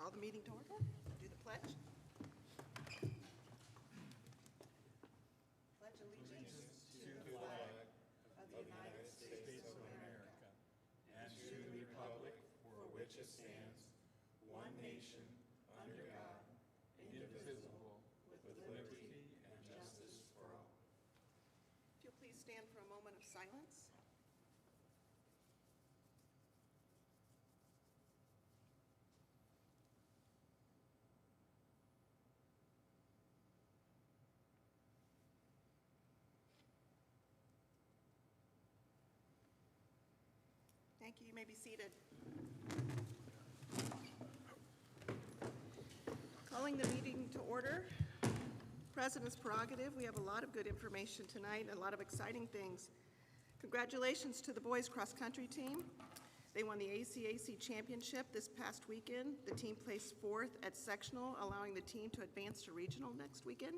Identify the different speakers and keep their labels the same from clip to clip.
Speaker 1: Call the meeting to order. Do the pledge. Pledge allegiance to the flag of the United States of America and to the republic for which it stands, one nation, under God, indivisible, with liberty and justice for all. If you'll please stand for a moment of silence. Thank you. You may be seated. Calling the meeting to order. President's prerogative. We have a lot of good information tonight and a lot of exciting things. Congratulations to the boys cross-country team. They won the ACAC championship this past weekend. The team placed 4th at sectional, allowing the team to advance to regional next weekend.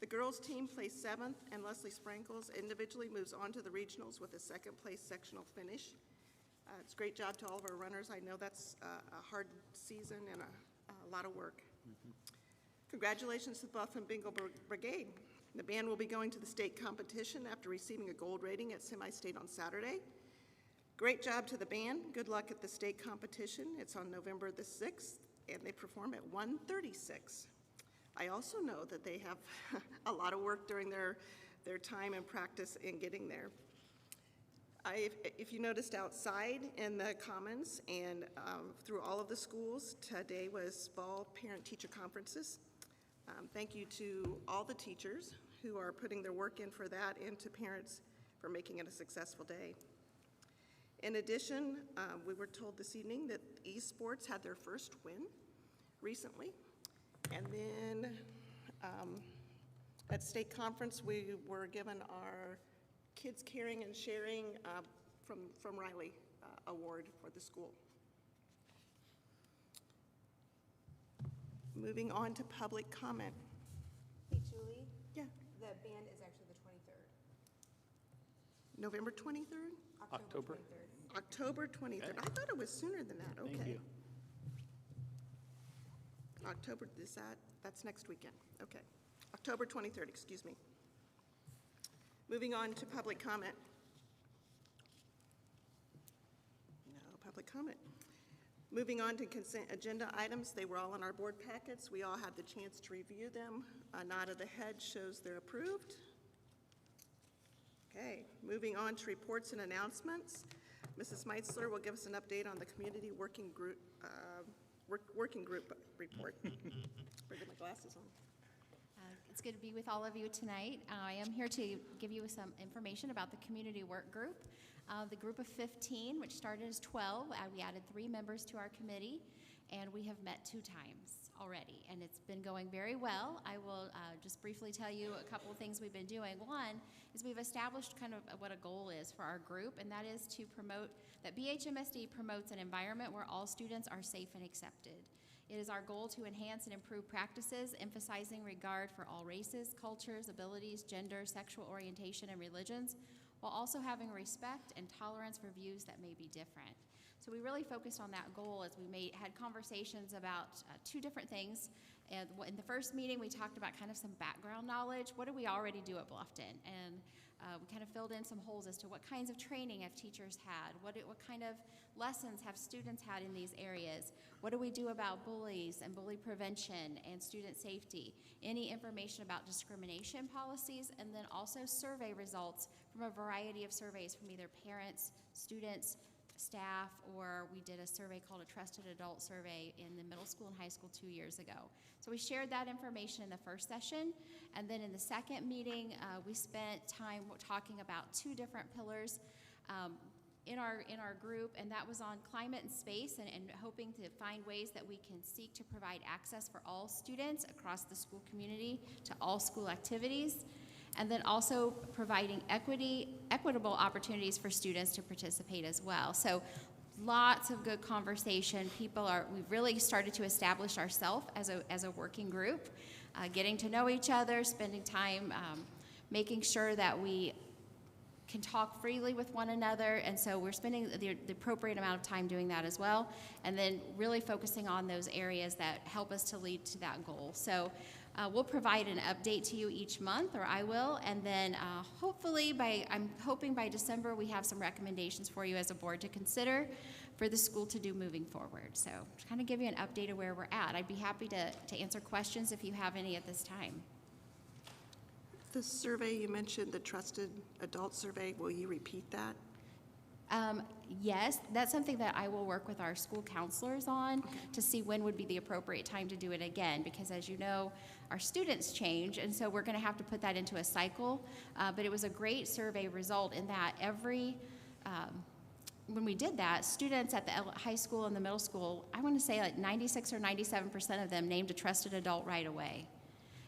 Speaker 1: The girls team placed 7th, and Leslie Sprankles individually moves on to the regionals with a 2nd place sectional finish. It's a great job to all of our runners. I know that's a hard season and a lot of work. Congratulations to the Buff and Bingo Brigade. The band will be going to the state competition after receiving a gold rating at semi-state on Saturday. Great job to the band. Good luck at the state competition. It's on November the 6th, and they perform at 1:36. I also know that they have a lot of work during their time and practice in getting there. If you noticed outside in the commons and through all of the schools, today was fall parent-teacher conferences. Thank you to all the teachers who are putting their work in for that and to parents for making it a successful day. In addition, we were told this evening that esports had their first win recently. And then at state conference, we were given our Kids Caring and Sharing from Riley award for the school. Moving on to public comment.
Speaker 2: Hey, Julie?
Speaker 1: Yeah.
Speaker 2: The band is actually the 23rd.
Speaker 1: November 23rd?
Speaker 3: October.
Speaker 2: 23rd.
Speaker 1: October 23rd. I thought it was sooner than that. Okay.
Speaker 3: Thank you.
Speaker 1: October, that's next weekend. Okay. October 23rd, excuse me. Moving on to public comment. No public comment. Moving on to consent agenda items. They were all in our board packets. We all had the chance to review them. A nod of the head shows they're approved. Okay, moving on to reports and announcements. Mrs. Meitzler will give us an update on the community working group report. Bring my glasses on.
Speaker 4: It's good to be with all of you tonight. I am here to give you some information about the community work group. The group of 15, which started as 12, we added 3 members to our committee, and we have met 2 times already, and it's been going very well. I will just briefly tell you a couple of things we've been doing. One is we've established kind of what a goal is for our group, and that is to promote, that BHMSD promotes an environment where all students are safe and accepted. It is our goal to enhance and improve practices, emphasizing regard for all races, cultures, abilities, gender, sexual orientation, and religions, while also having respect and tolerance for views that may be different. So we really focused on that goal as we had conversations about 2 different things. And in the first meeting, we talked about kind of some background knowledge. What do we already do at Bluffton? And we kind of filled in some holes as to what kinds of training have teachers had, what kind of lessons have students had in these areas, what do we do about bullies and bully prevention and student safety, any information about discrimination policies, and then also survey results from a variety of surveys from either parents, students, staff, or we did a survey called a Trusted Adult Survey in the middle school and high school 2 years ago. So we shared that information in the first session, and then in the second meeting, we spent time talking about 2 different pillars in our group, and that was on climate and space, and hoping to find ways that we can seek to provide access for all students across the school community to all school activities, and then also providing equitable opportunities for students to participate as well. So lots of good conversation. We've really started to establish ourselves as a working group, getting to know each other, spending time making sure that we can talk freely with one another, and so we're spending the appropriate amount of time doing that as well, and then really focusing on those areas that help us to lead to that goal. So we'll provide an update to you each month, or I will, and then hopefully I'm hoping by December we have some recommendations for you as a board to consider for the school to do moving forward. So to kind of give you an update of where we're at. I'd be happy to answer questions if you have any at this time.
Speaker 1: The survey, you mentioned the Trusted Adult Survey. Will you repeat that?
Speaker 4: Yes, that's something that I will work with our school counselors on to see when would be the appropriate time to do it again, because as you know, our students change, and so we're going to have to put that into a cycle. But it was a great survey result in that when we did that, students at the high school and the middle school, I want to say like 96 or 97% of them named a trusted adult right away.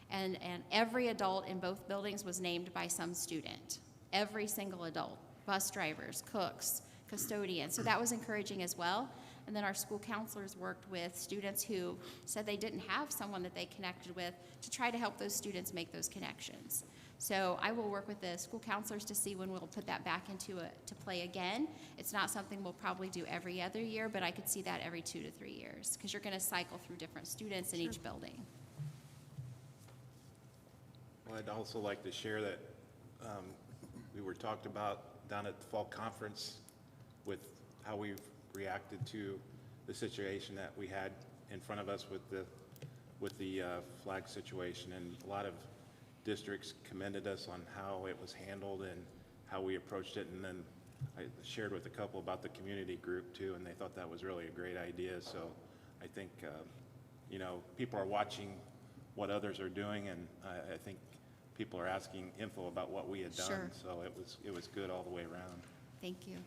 Speaker 4: And every adult in both buildings was named by some student. Every single adult. Bus drivers, cooks, custodians. So that was encouraging as well. And then our school counselors worked with students who said they didn't have someone that they connected with to try to help those students make those connections. So I will work with the school counselors to see when we'll put that back to play again. It's not something we'll probably do every other year, but I could see that every 2 to 3 years, because you're going to cycle through different students in each building.
Speaker 3: Well, I'd also like to share that we were talked about down at the fall conference with how we've reacted to the situation that we had in front of us with the flag situation, and a lot of districts commended us on how it was handled and how we approached it. And then I shared with a couple about the community group too, and they thought that was really a great idea. So I think you know, people are watching what others are doing, and I think people are asking info about what we had done.
Speaker 4: Sure.
Speaker 3: So it was good all the way around.
Speaker 4: Thank you.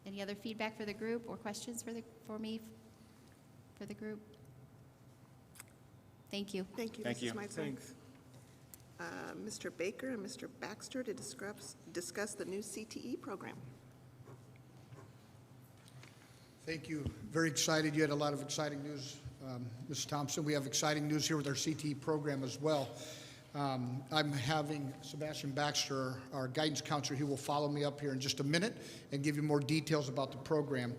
Speaker 4: Any other feedback for the group or questions for me for the group? Thank you.
Speaker 1: Thank you,
Speaker 3: Thank
Speaker 1: Mrs.
Speaker 3: you.
Speaker 1: Meisler.
Speaker 5: Thanks.
Speaker 1: Mr. Baker and Mr. Baxter to discuss the new CTE program.
Speaker 5: Thank you. Very excited. You had a lot of exciting news, Ms. Thompson. We have exciting news here with our CTE program as well. I'm having Sebastian Baxter, our guidance counselor, he will follow me up here in just a minute and give you more details about the program.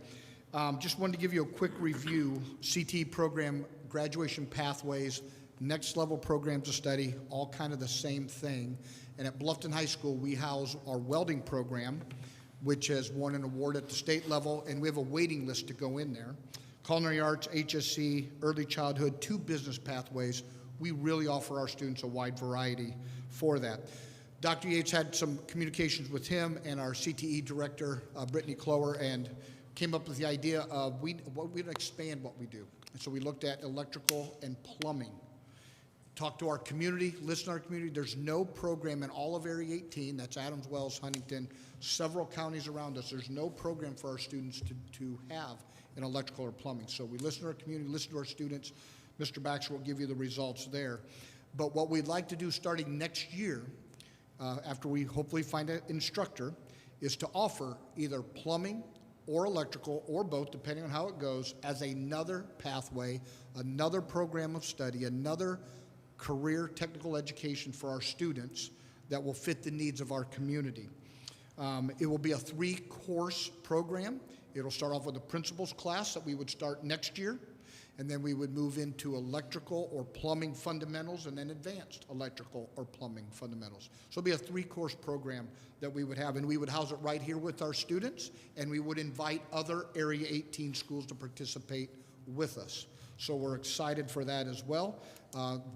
Speaker 5: Just wanted to give you a quick review. CTE program, graduation pathways, next level programs of study, all kind of the same thing. And at Bluffton High School, we house our welding program, which has won an award at the state level, and we have a waiting list to go in there. Culinary arts, HSC, early childhood, 2 business pathways. We really offer our students a wide variety for that. Dr. Yates had some communications with him and our CTE director, Brittany Clower, and came up with the idea of we'd expand what we do. And so we looked at electrical and plumbing. Talked to our community, listened to our community. There's no program in all of Area 18, that's Adams, Wells, Huntington, several counties around us. There's no program for our students to have in electrical or plumbing. So we listen to our community, listen to our students. Mr. Baxter will give you the results there. But what we'd like to do starting next year, after we hopefully find an instructor, is to offer either plumbing or electrical or both, depending on how it goes, as another pathway, another program of study, another career technical education for our students that will fit the needs of our community. It will be a 3-course program. It'll start off with a principles class that we would start next year, and then we would move into electrical or plumbing fundamentals and then advanced electrical or plumbing fundamentals. So it'll be a 3-course program that we would have, and we would house it right here with our students, and we would invite other Area 18 schools to participate with us. So we're excited for that as well.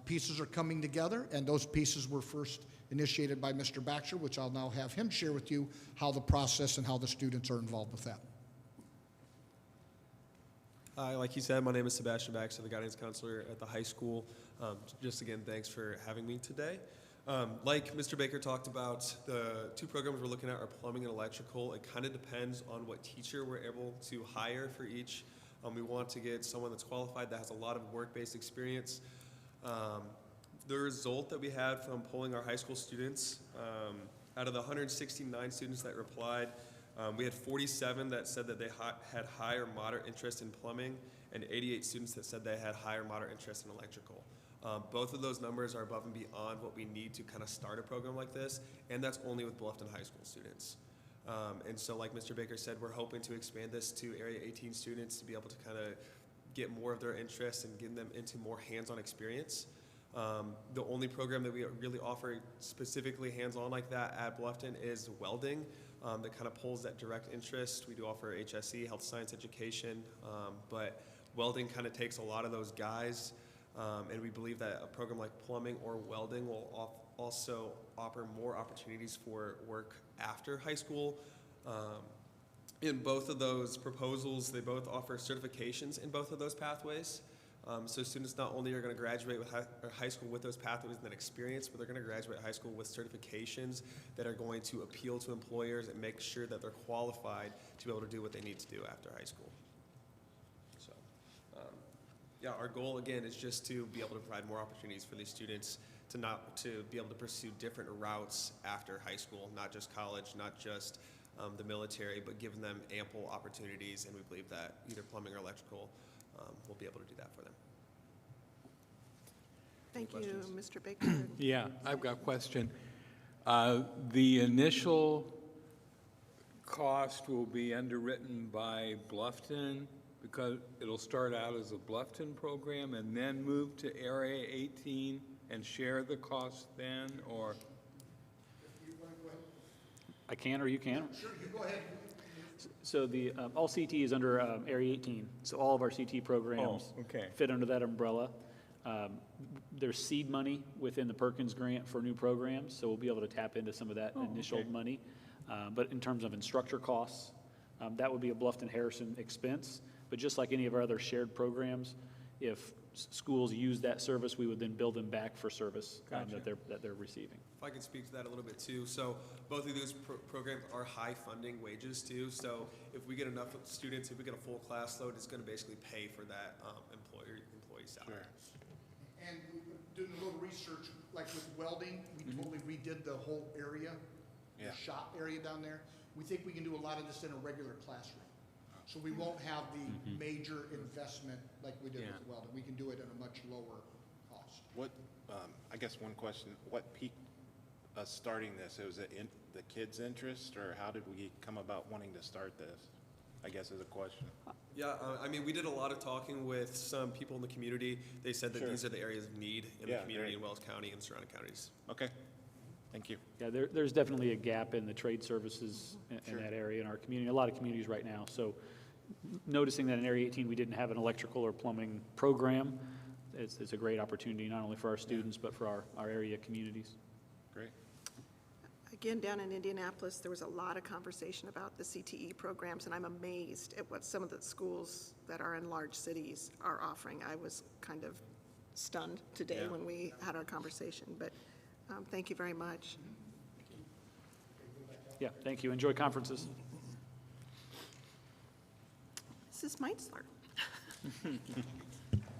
Speaker 5: Pieces are coming together, and those pieces were first initiated by Mr. Baxter, which I'll now have him share with you how the process and how the students are involved with that.
Speaker 6: Hi, like you said, my name is Sebastian Baxter, the guidance counselor at the high school. Just again, thanks for having me today. Like Mr. Baker talked about, the 2 programs we're looking at are plumbing and electrical. It kind of depends on what teacher we're able to hire for each. We want to get someone that's qualified, that has a lot of work-based experience. The result that we had from polling our high school students, out of the 169 students that replied, we had 47 that said that they had high or moderate interest in plumbing, and 88 students that said they had high or moderate interest in electrical. Both of those numbers are above and beyond what we need to kind of start a program like this, and that's only with Bluffton High School students. And so like Mr. Baker said, we're hoping to expand this to Area 18 students to be able to kind of get more of their interests and get them into more hands-on experience. The only program that we really offer specifically hands-on like that at Bluffton is welding, that kind of pulls that direct interest. We do offer HSE, health science education, but welding kind of takes a lot of those guys, and we believe that a program like plumbing or welding will also offer more opportunities for work after high school. In both of those proposals, they both offer certifications in both of those pathways. So students not only are going to graduate with high school with those pathways and that experience, but they're going to graduate high school with certifications that are going to appeal to employers and make sure that they're qualified to be able to do what they need to do after high school. So, yeah, our goal again is just to be able to provide more opportunities for these students to be able to pursue different routes after high school, not just college, not just the military, but giving them ample opportunities, and we believe that either plumbing or electrical will be able to do that for them.
Speaker 1: Thank you,
Speaker 6: questions?
Speaker 1: Mr. Baker.
Speaker 7: Yeah, I've got a question. The initial cost will be underwritten by Bluffton because it'll start out as a Bluffton program and then move to Area 18 and share the cost then, or?
Speaker 8: I can, or you can?
Speaker 5: Sure, you go ahead.
Speaker 8: So the, all CT is under Area 18, so all of our CT programs
Speaker 7: okay.
Speaker 8: fit under that umbrella. There's seed money within the Perkins grant for new programs, so we'll be able to tap into some of that initial
Speaker 7: okay.
Speaker 8: money. But in terms of instructor costs, that would be a Bluffton-Harrison expense. But just like any of our other shared programs, if schools use that service, we would then bill them back for service
Speaker 7: Gotcha.
Speaker 8: that they're receiving.
Speaker 6: If I could speak to that a little bit too. So both of those programs are high funding wages too. So if we get enough students, if we get a full class load, it's going to basically pay for that employee salary.
Speaker 3: Sure.
Speaker 5: And we were doing a little research, like with welding, we totally redid the whole area,
Speaker 3: Yeah.
Speaker 5: the shop area down there. We think we can do a lot of this in a regular classroom. So we won't have the major investment like we did
Speaker 7: Yeah.
Speaker 5: with welding. We can do it at a much lower cost.
Speaker 3: What, I guess one question, what piqued us starting this? Was it in the kids' interest, or how did we come about wanting to start this? I guess is a question.
Speaker 6: Yeah, I mean, we did a lot of talking with some people in the community. They said that
Speaker 3: Sure.
Speaker 6: these are the areas of need in
Speaker 3: Yeah,
Speaker 6: the community
Speaker 3: great.
Speaker 6: in Wells County and surrounding counties.
Speaker 3: Okay, thank you.
Speaker 8: Yeah, there's definitely a gap in the trade services in
Speaker 3: Sure.
Speaker 8: that area in our community, a lot of communities right now. So noticing that in Area 18, we didn't have an electrical or plumbing program, it's a great opportunity, not only for our students, but for our area communities.
Speaker 3: Great.
Speaker 1: Again, down in Indianapolis, there was a lot of conversation about the CTE programs, and I'm amazed at what some of the schools that are in large cities are offering. I was kind of stunned today
Speaker 3: Yeah.
Speaker 1: when we had our conversation, but thank you very much.
Speaker 8: Yeah, thank you. Enjoy conferences.
Speaker 1: Mrs. Meitzler,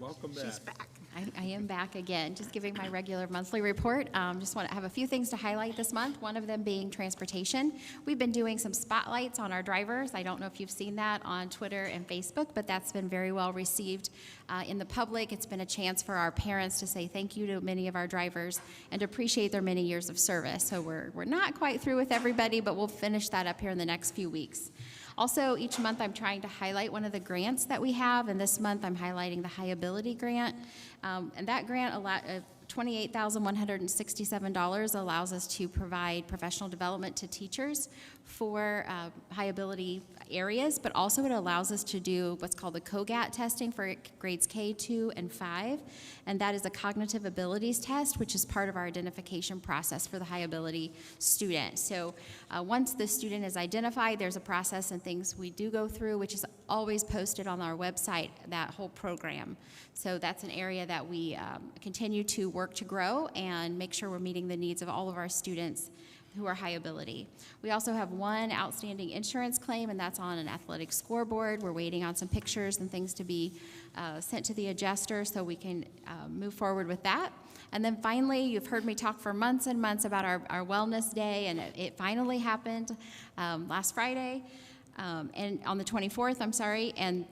Speaker 7: Welcome back.
Speaker 1: she's back.
Speaker 4: I am back again, just giving my regular monthly report. Just want to have a few things to highlight this month, one of them being transportation. We've been doing some spotlights on our drivers. I don't know if you've seen that on Twitter and Facebook, but that's been very well received in the public. It's been a chance for our parents to say thank you to many of our drivers and to appreciate their many years of service. So we're not quite through with everybody, but we'll finish that up here in the next few weeks. Also, each month I'm trying to highlight one of the grants that we have, and this month I'm highlighting the High Ability Grant. And that grant, $28,167, allows us to provide professional development to teachers for high ability areas, but also it allows us to do what's called the COGAT testing for grades K, 2, and 5. And that is a cognitive abilities test, which is part of our identification process for the high ability student. So once the student is identified, there's a process and things we do go through, which is always posted on our website, that whole program. So that's an area that we continue to work to grow and make sure we're meeting the needs of all of our students who are high ability. We also have one outstanding insurance claim, and that's on an athletic scoreboard. We're waiting on some pictures and things to be sent to the adjuster so we can move forward with that. And then finally, you've heard me talk for months and months about our Wellness Day, and it finally happened last Friday, and on the 24th, and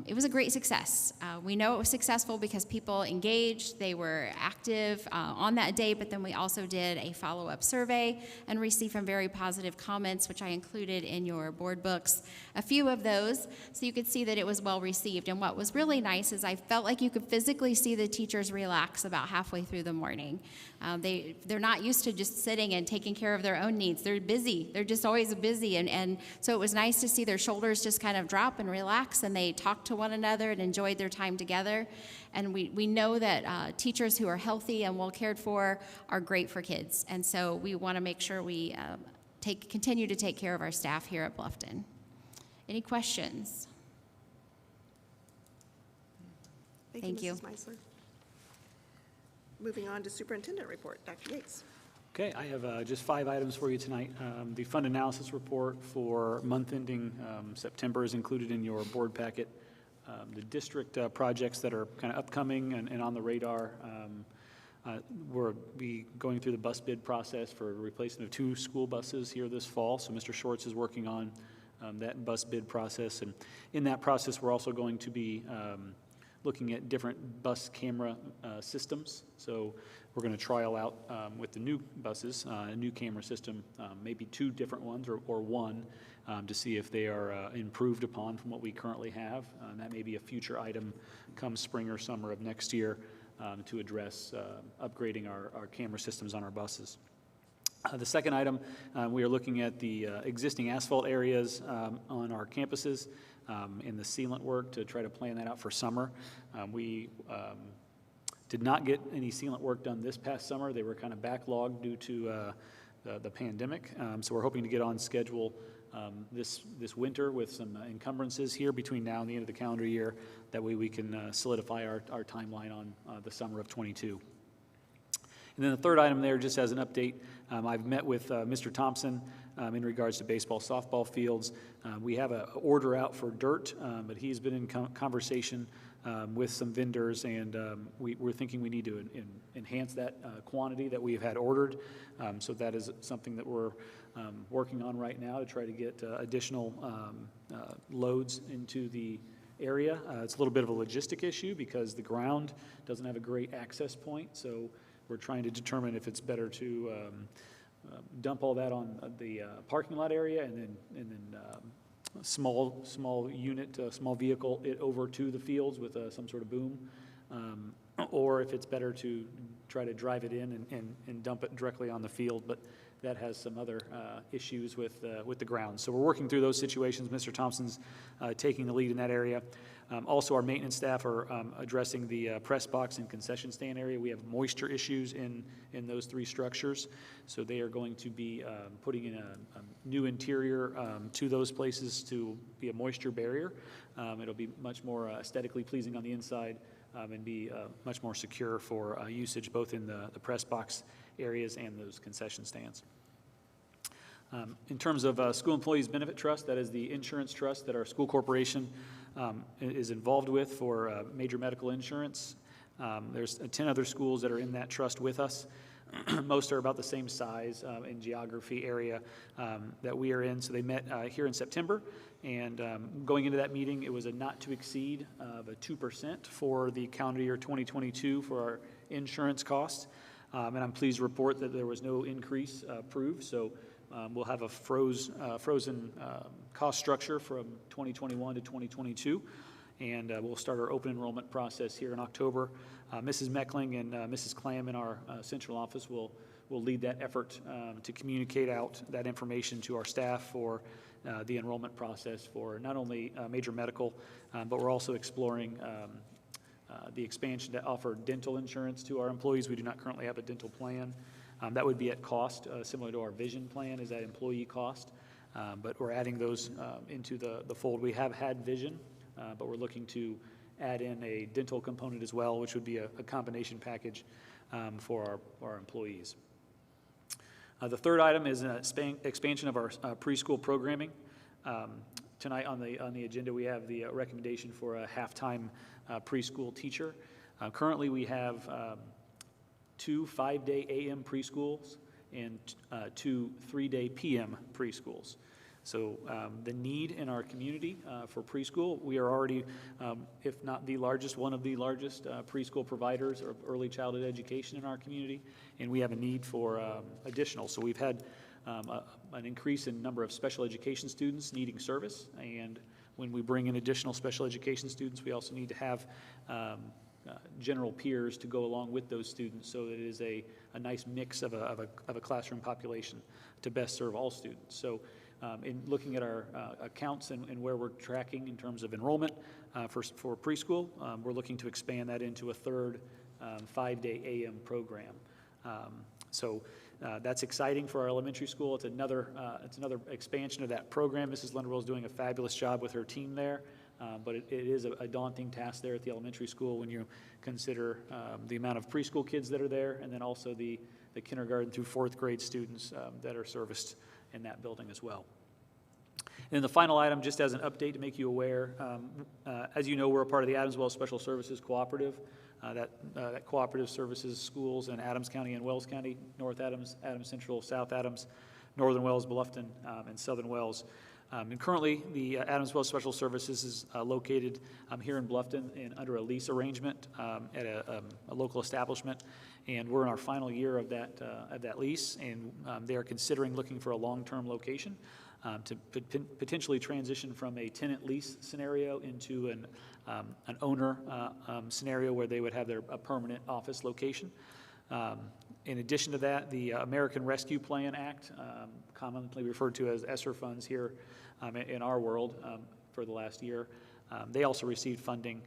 Speaker 4: it was a great success. We know it was successful because people engaged, they were active on that day, but then we also did a follow-up survey and received some very positive comments, which I included in your board books, a few of those, so you could see that it was well received. And what was really nice is I felt like you could physically see the teachers relax about halfway through the morning. They're not used to just sitting and taking care of their own needs. They're busy. They're just always busy. And so it was nice to see their shoulders just kind of drop and relax, and they talked to one another and enjoyed their time together. And we know that teachers who are healthy and well cared for are great for kids. And so we want to make sure we continue to take care of our staff here at Bluffton. Any questions? Thank you.
Speaker 1: Mrs. Meisler. Moving on to Superintendent Report, Dr. Yates.
Speaker 8: Okay, I have just 5 items for you tonight. The fund analysis report for month ending September is included in your board packet. The district projects that are kind of upcoming and on the radar, we'll be going through the bus bid process for replacement of 2 school buses here this fall. So Mr. Schwartz is working on that bus bid process. And in that process, we're also going to be looking at different bus camera systems. So we're going to trial out with the new buses, a new camera system, maybe 2 different ones or one, to see if they are improved upon from what we currently have. That may be a future item come spring or summer of next year to address upgrading our camera systems on our buses. The second item, we are looking at the existing asphalt areas on our campuses in the sealant work to try to plan that out for summer. We did not get any sealant work done this past summer. They were kind of backlogged due to the pandemic. So we're hoping to get on schedule this winter with some encumbrances here between now and the end of the calendar year. That way we can solidify our timeline on the summer of '22. And then the third item there, just as an update, I've met with Mr. Thompson in regards to baseball, softball fields. We have an order out for dirt, but he's been in conversation with some vendors, and we're thinking we need to enhance that quantity that we've had ordered. So that is something that we're working on right now to try to get additional loads into the area. It's a little bit of a logistic issue because the ground doesn't have a great access point, so we're trying to determine if it's better to dump all that on the parking lot area and then small unit, small vehicle it over to the fields with some sort of boom, or if it's better to try to drive it in and dump it directly on the field. But that has some other issues with the ground. So we're working through those situations. Mr. Thompson's taking the lead in that area. Also, our maintenance staff are addressing the press box and concession stand area. We have moisture issues in those 3 structures, so they are going to be putting in a new interior to those places to be a moisture barrier. It'll be much more aesthetically pleasing on the inside and be much more secure for usage both in the press box areas and those concession stands. In terms of School Employees Benefit Trust, that is the insurance trust that our school corporation is involved with for major medical insurance. There's 10 other schools that are in that trust with us. Most are about the same size and geography area that we are in. So they met here in September, and going into that meeting, it was a not to exceed of a 2% for the calendar year 2022 for our insurance costs. And I'm pleased to report that there was no increase approved. So we'll have a frozen cost structure from 2021 to 2022, and we'll start our open enrollment process here in October. Mrs. Meckling and Mrs. Clam in our central office will lead that effort to communicate out that information to our staff for the enrollment process for not only major medical, but we're also exploring the expansion to offer dental insurance to our employees. We do not currently have a dental plan. That would be at cost, similar to our vision plan, is at employee cost. But we're adding those into the fold. We have had vision, but we're looking to add in a dental component as well, which would be a combination package for our employees. The third item is an expansion of our preschool programming. Tonight on the agenda, we have the recommendation for a half-time preschool teacher. Currently, we have 2 5-day AM preschools and 2 3-day PM preschools. So the need in our community for preschool, we are already, if not the largest, one of the largest preschool providers of early childhood education in our community, and we have a need for additional. So we've had an increase in number of special education students needing service, and when we bring in additional special education students, we also need to have general peers to go along with those students, so that it is a nice mix of a classroom population to best serve all students. So in looking at our accounts and where we're tracking in terms of enrollment for preschool, we're looking to expand that into a third 5-day AM program. So that's exciting for our elementary school. It's another expansion of that program. Mrs. Linderwell is doing a fabulous job with her team there, but it is a daunting task there at the elementary school when you consider the amount of preschool kids that are there, and then also the kindergarten through 4th grade students that are serviced in that building as well. And then the final item, just as an update to make you aware, as you know, we're a part of the Adams Wells Special Services Cooperative. That cooperative services schools in Adams County and Wells County, North Adams, Adams Central, South Adams, Northern Wells, Bluffton, and Southern Wells. And currently, the Adams Wells Special Services is located here in Bluffton under a lease arrangement at a local establishment, and we're in our final year of that lease, and they are considering looking for a long-term location to potentially transition from a tenant lease scenario into an owner scenario where they would have a permanent office location. In addition to that, the American Rescue Plan Act, commonly referred to as ESSER funds here in our world for the last year, they also received funding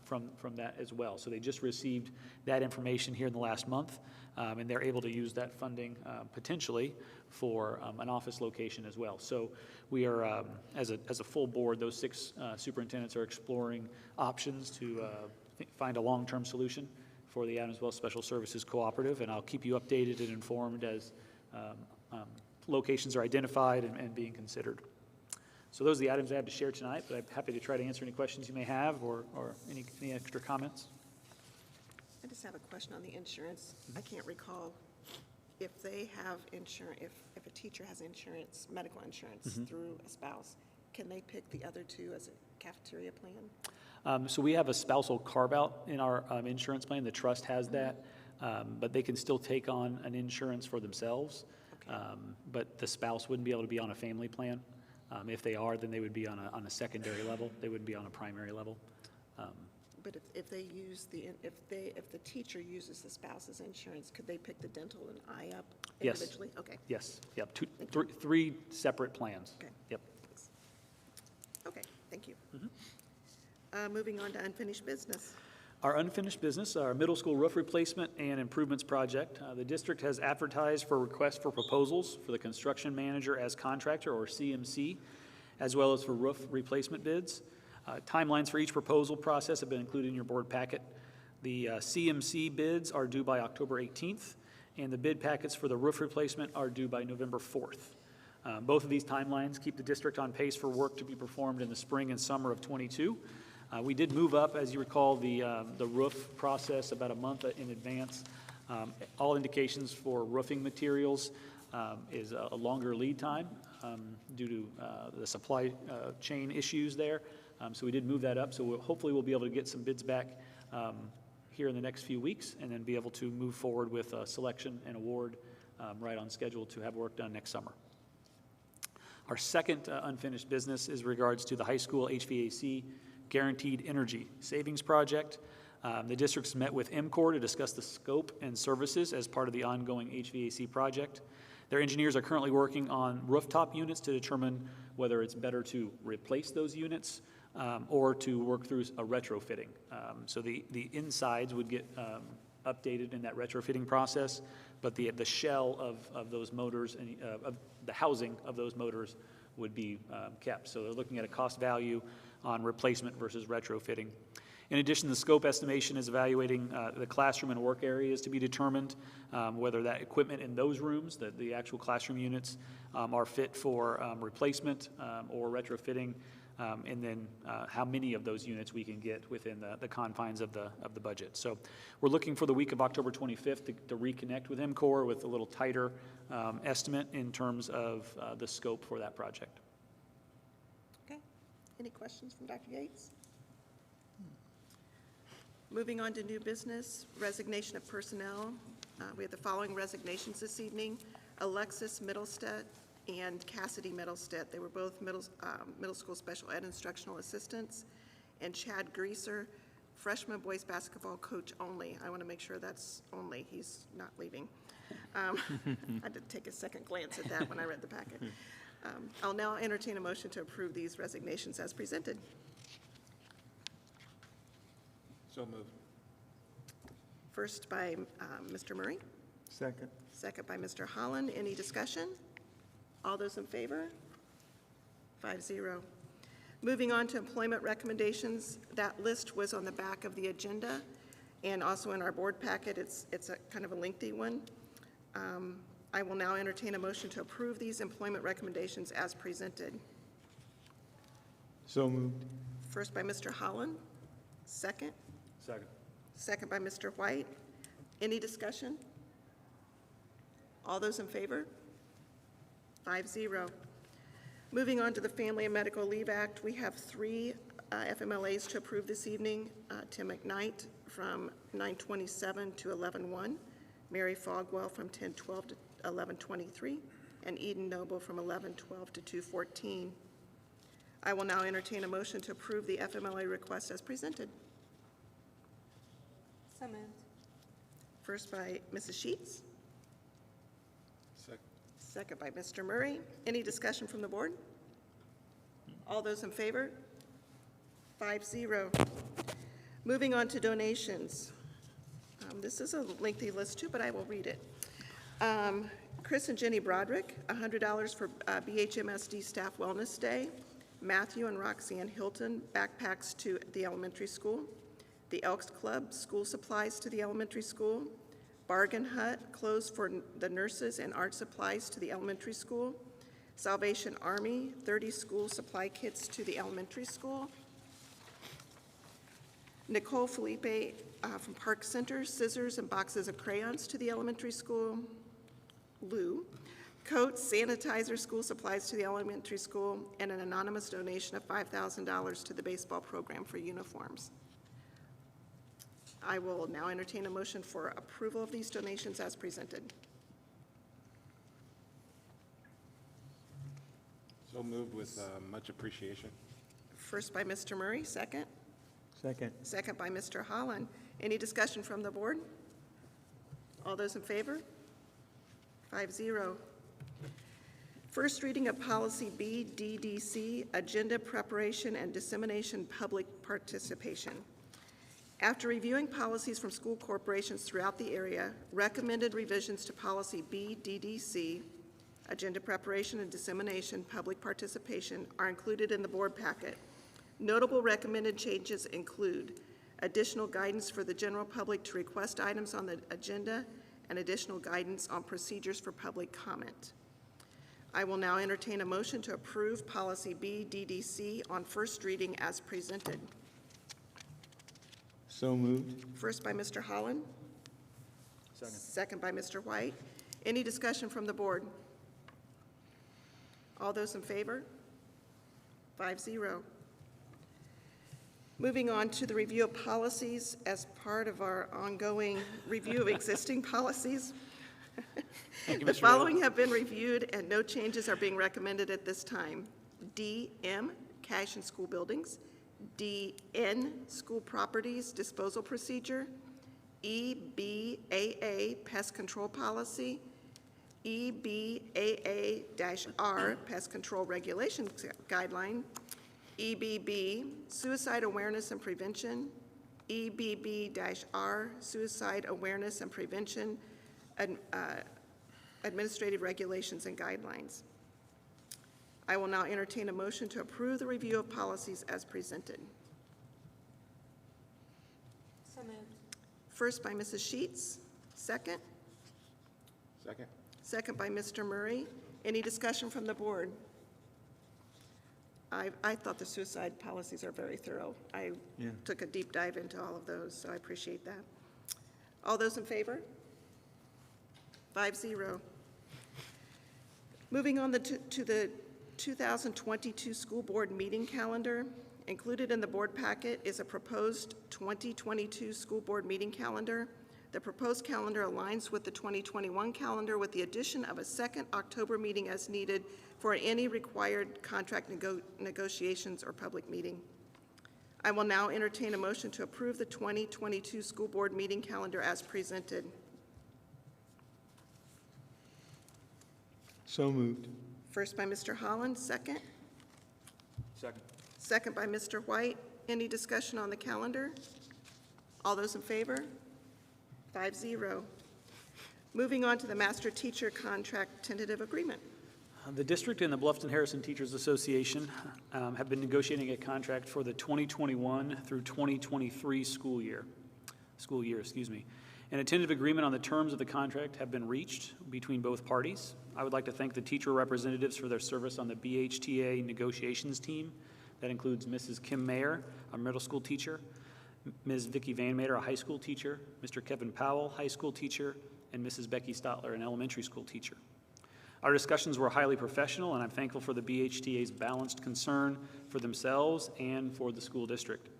Speaker 8: from that as well. So they just received that information here in the last month, and they're able to use that funding potentially for an office location as well. So we are, as a full board, those 6 superintendents are exploring options to find a long-term solution for the Adams Wells Special Services Cooperative, and I'll keep you updated and informed as locations are identified and being considered. So those are the items I have to share tonight, but I'm happy to try to answer any questions you may have or any extra comments.
Speaker 1: I just have a question on the insurance. I can't recall if they have insurance, if a teacher has insurance, medical insurance through a spouse, can they pick the other 2 as a cafeteria plan?
Speaker 8: So we have a spousal carve-out in our insurance plan. The trust has that, but they can still take on an insurance for themselves. Okay. But the spouse wouldn't be able to be on a family plan. If they are, then they would be on a secondary level. They wouldn't be on a primary level.
Speaker 1: But if they use if the teacher uses the spouse's insurance, could they pick the dental and eye up individually?
Speaker 8: Yes.
Speaker 1: Okay.
Speaker 8: Yes. Yep. 3 separate plans.
Speaker 1: Okay.
Speaker 8: Yep.
Speaker 1: Thanks. Okay. Thank you. Moving on to unfinished business.
Speaker 8: Our unfinished business, our middle school roof replacement and improvements project. The district has advertised for requests for proposals for the construction manager as contractor, or CMC, as well as for roof replacement bids. Timelines for each proposal process have been included in your board packet. The CMC bids are due by October 18th, and the bid packets for the roof replacement are due by November 4th. Both of these timelines keep the district on pace for work to be performed in the spring and summer of '22. We did move up, as you recall, the roof process about a month in advance. All indications for roofing materials is a longer lead time due to the supply chain issues there. So we did move that up. So hopefully we'll be able to get some bids back here in the next few weeks, and then be able to move forward with a selection and award right on schedule to have work done next summer. Our second unfinished business is regards to the high school HVAC Guaranteed Energy Savings Project. The district's met with MCOR to discuss the scope and services as part of the ongoing HVAC project. Their engineers are currently working on rooftop units to determine whether it's better to replace those units or to work through a retrofitting. So the insides would get updated in that retrofitting process, but the shell of those motors and of the housing of those motors would be kept. So they're looking at a cost value on replacement versus retrofitting. In addition, the scope estimation is evaluating the classroom and work areas to be determined, whether that equipment in those rooms, the actual classroom units, are fit for replacement or retrofitting, and then how many of those units we can get within the confines of the budget. So we're looking for the week of October 25th to reconnect with MCOR with a little tighter estimate in terms of the scope for that project.
Speaker 1: Any questions from Dr. Yates? Moving on to new business, resignation of personnel. We have the following resignations this evening: Alexis Middlestead and Cassidy Middlestead. They were both middle school special ed instructional assistants. And Chad Greaser, freshman boys basketball coach only. I want to make sure that's only. He's not leaving. I had to take a second glance at that when I read the packet. I'll now entertain a motion to approve these resignations as presented.
Speaker 3: So moved.
Speaker 1: First by Mr. Murray,
Speaker 7: Second.
Speaker 1: second by Mr. Holland. Any discussion? All those in favor? 5-0. Moving on to employment recommendations. That list was on the back of the agenda and also in our board packet. It's a kind of a lengthy one. I will now entertain a motion to approve these employment recommendations as presented.
Speaker 7: So moved.
Speaker 1: First by Mr. Holland, second.
Speaker 8: Second.
Speaker 1: Second by Mr. White. Any discussion? All those in favor? 5-0. Moving on to the Family and Medical Leave Act, we have 3 FMLAs to approve this evening. Tim McKnight from 9/27 to 11/1, Mary Fogwell from 10/12 to 11/23, and Eden Noble from 11/12 to 2/14. I will now entertain a motion to approve the FMLA request as presented.
Speaker 2: So moved.
Speaker 1: First by Mrs. Sheets,
Speaker 3: Second.
Speaker 1: second by Mr. Murray. Any discussion from the board? All those in favor? 5-0. Moving on to donations. This is a lengthy list too, but I will read it. Chris and Jenny Broderick, $100 for BHMSD Staff Wellness Day. Matthew and Roxanne Hilton, backpacks to the elementary school. The Elks Club, school supplies to the elementary school. Bargain Hut, clothes for the nurses and art supplies to the elementary school. Salvation Army, 30 school supply kits to the elementary school. Nicole Felipe from Park Center, scissors and boxes of crayons to the elementary school. Lou, coats, sanitizer, school supplies to the elementary school, and an anonymous donation of $5,000 to the baseball program for uniforms. I will now entertain a motion for approval of these donations as presented.
Speaker 3: So moved with much appreciation.
Speaker 1: First by Mr. Murray, second.
Speaker 7: Second.
Speaker 1: Second by Mr. Holland. Any discussion from the board? All those in favor? 5-0. First reading of policy BDDC, agenda preparation and dissemination public participation. After reviewing policies from school corporations throughout the area, recommended revisions to policy BDDC, agenda preparation and dissemination public participation, are included in the board packet. Notable recommended changes include additional guidance for the general public to request items on the agenda and additional guidance on procedures for public comment. I will now entertain a motion to approve policy BDDC on first reading as presented.
Speaker 7: So moved.
Speaker 1: First by Mr. Holland.
Speaker 8: Second.
Speaker 1: Second by Mr. White. Any discussion from the board? All those in favor? 5-0. Moving on to the review of policies as part of our ongoing review of existing policies. The following have been reviewed and no changes are being recommended at this time. DM, cash and school buildings. DN, school properties disposal procedure. EBAA, pest control policy. EBAA-R, pest control regulations guideline. EBB, suicide awareness and prevention. EBB-R, suicide awareness and prevention, administrative regulations and guidelines. I will now entertain a motion to approve the review of policies as presented.
Speaker 2: So moved.
Speaker 1: First by Mrs. Sheets, second.
Speaker 3: Second.
Speaker 1: Second by Mr. Murray. Any discussion from the board? I thought the suicide policies are very thorough. I took a deep dive into all of those, so I appreciate that. All those in favor? 5-0. Moving on to the 2022 school board meeting calendar. Included in the board packet is a proposed 2022 school board meeting calendar. The proposed calendar aligns with the 2021 calendar with the addition of a second October meeting as needed for any required contract negotiations or public meeting. I will now entertain a motion to approve the 2022 school board meeting calendar as presented.
Speaker 7: So moved.
Speaker 1: First by Mr. Holland, second.
Speaker 8: Second.
Speaker 1: Second by Mr. White. Any discussion on the calendar? All those in favor? 5-0. Moving on to the master teacher contract tentative agreement.
Speaker 8: The district and the Bluffton-Harrison Teachers Association have been negotiating a contract for the 2021 through 2023 school year. And a tentative agreement on the terms of the contract have been reached between both parties. I would like to thank the teacher representatives for their service on the BHTA negotiations team. That includes Mrs. Kim Mayer, a middle school teacher, Ms. Vicki Van Mater, a high school teacher, Mr. Kevin Powell, high school teacher, and Mrs. Becky Stotler, an elementary school teacher. Our discussions were highly professional, and I'm thankful for the BHTA's balanced concern for themselves and for the school district.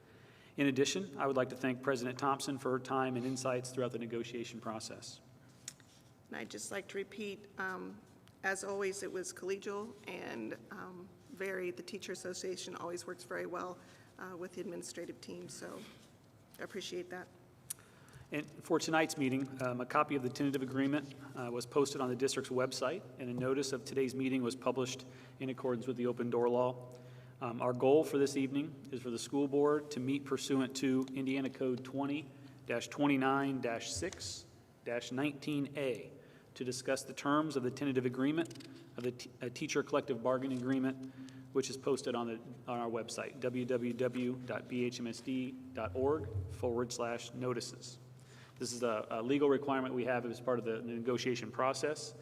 Speaker 8: In addition, I would like to thank President Thompson for her time and insights throughout the negotiation process.
Speaker 1: And I'd just like to repeat, as always, it was collegial and the Teacher Association always works very well with the administrative team, so I appreciate that.
Speaker 8: And for tonight's meeting, a copy of the tentative agreement was posted on the district's website, and a notice of today's meeting was published in accordance with the open door law. Our goal for this evening is for the school board to meet pursuant to Indiana Code 20-29-6-19A to discuss the terms of the tentative agreement of the teacher collective bargaining agreement, which is posted on our website, www.bhmsd.org/notices. This is a legal requirement we have as part of the negotiation process.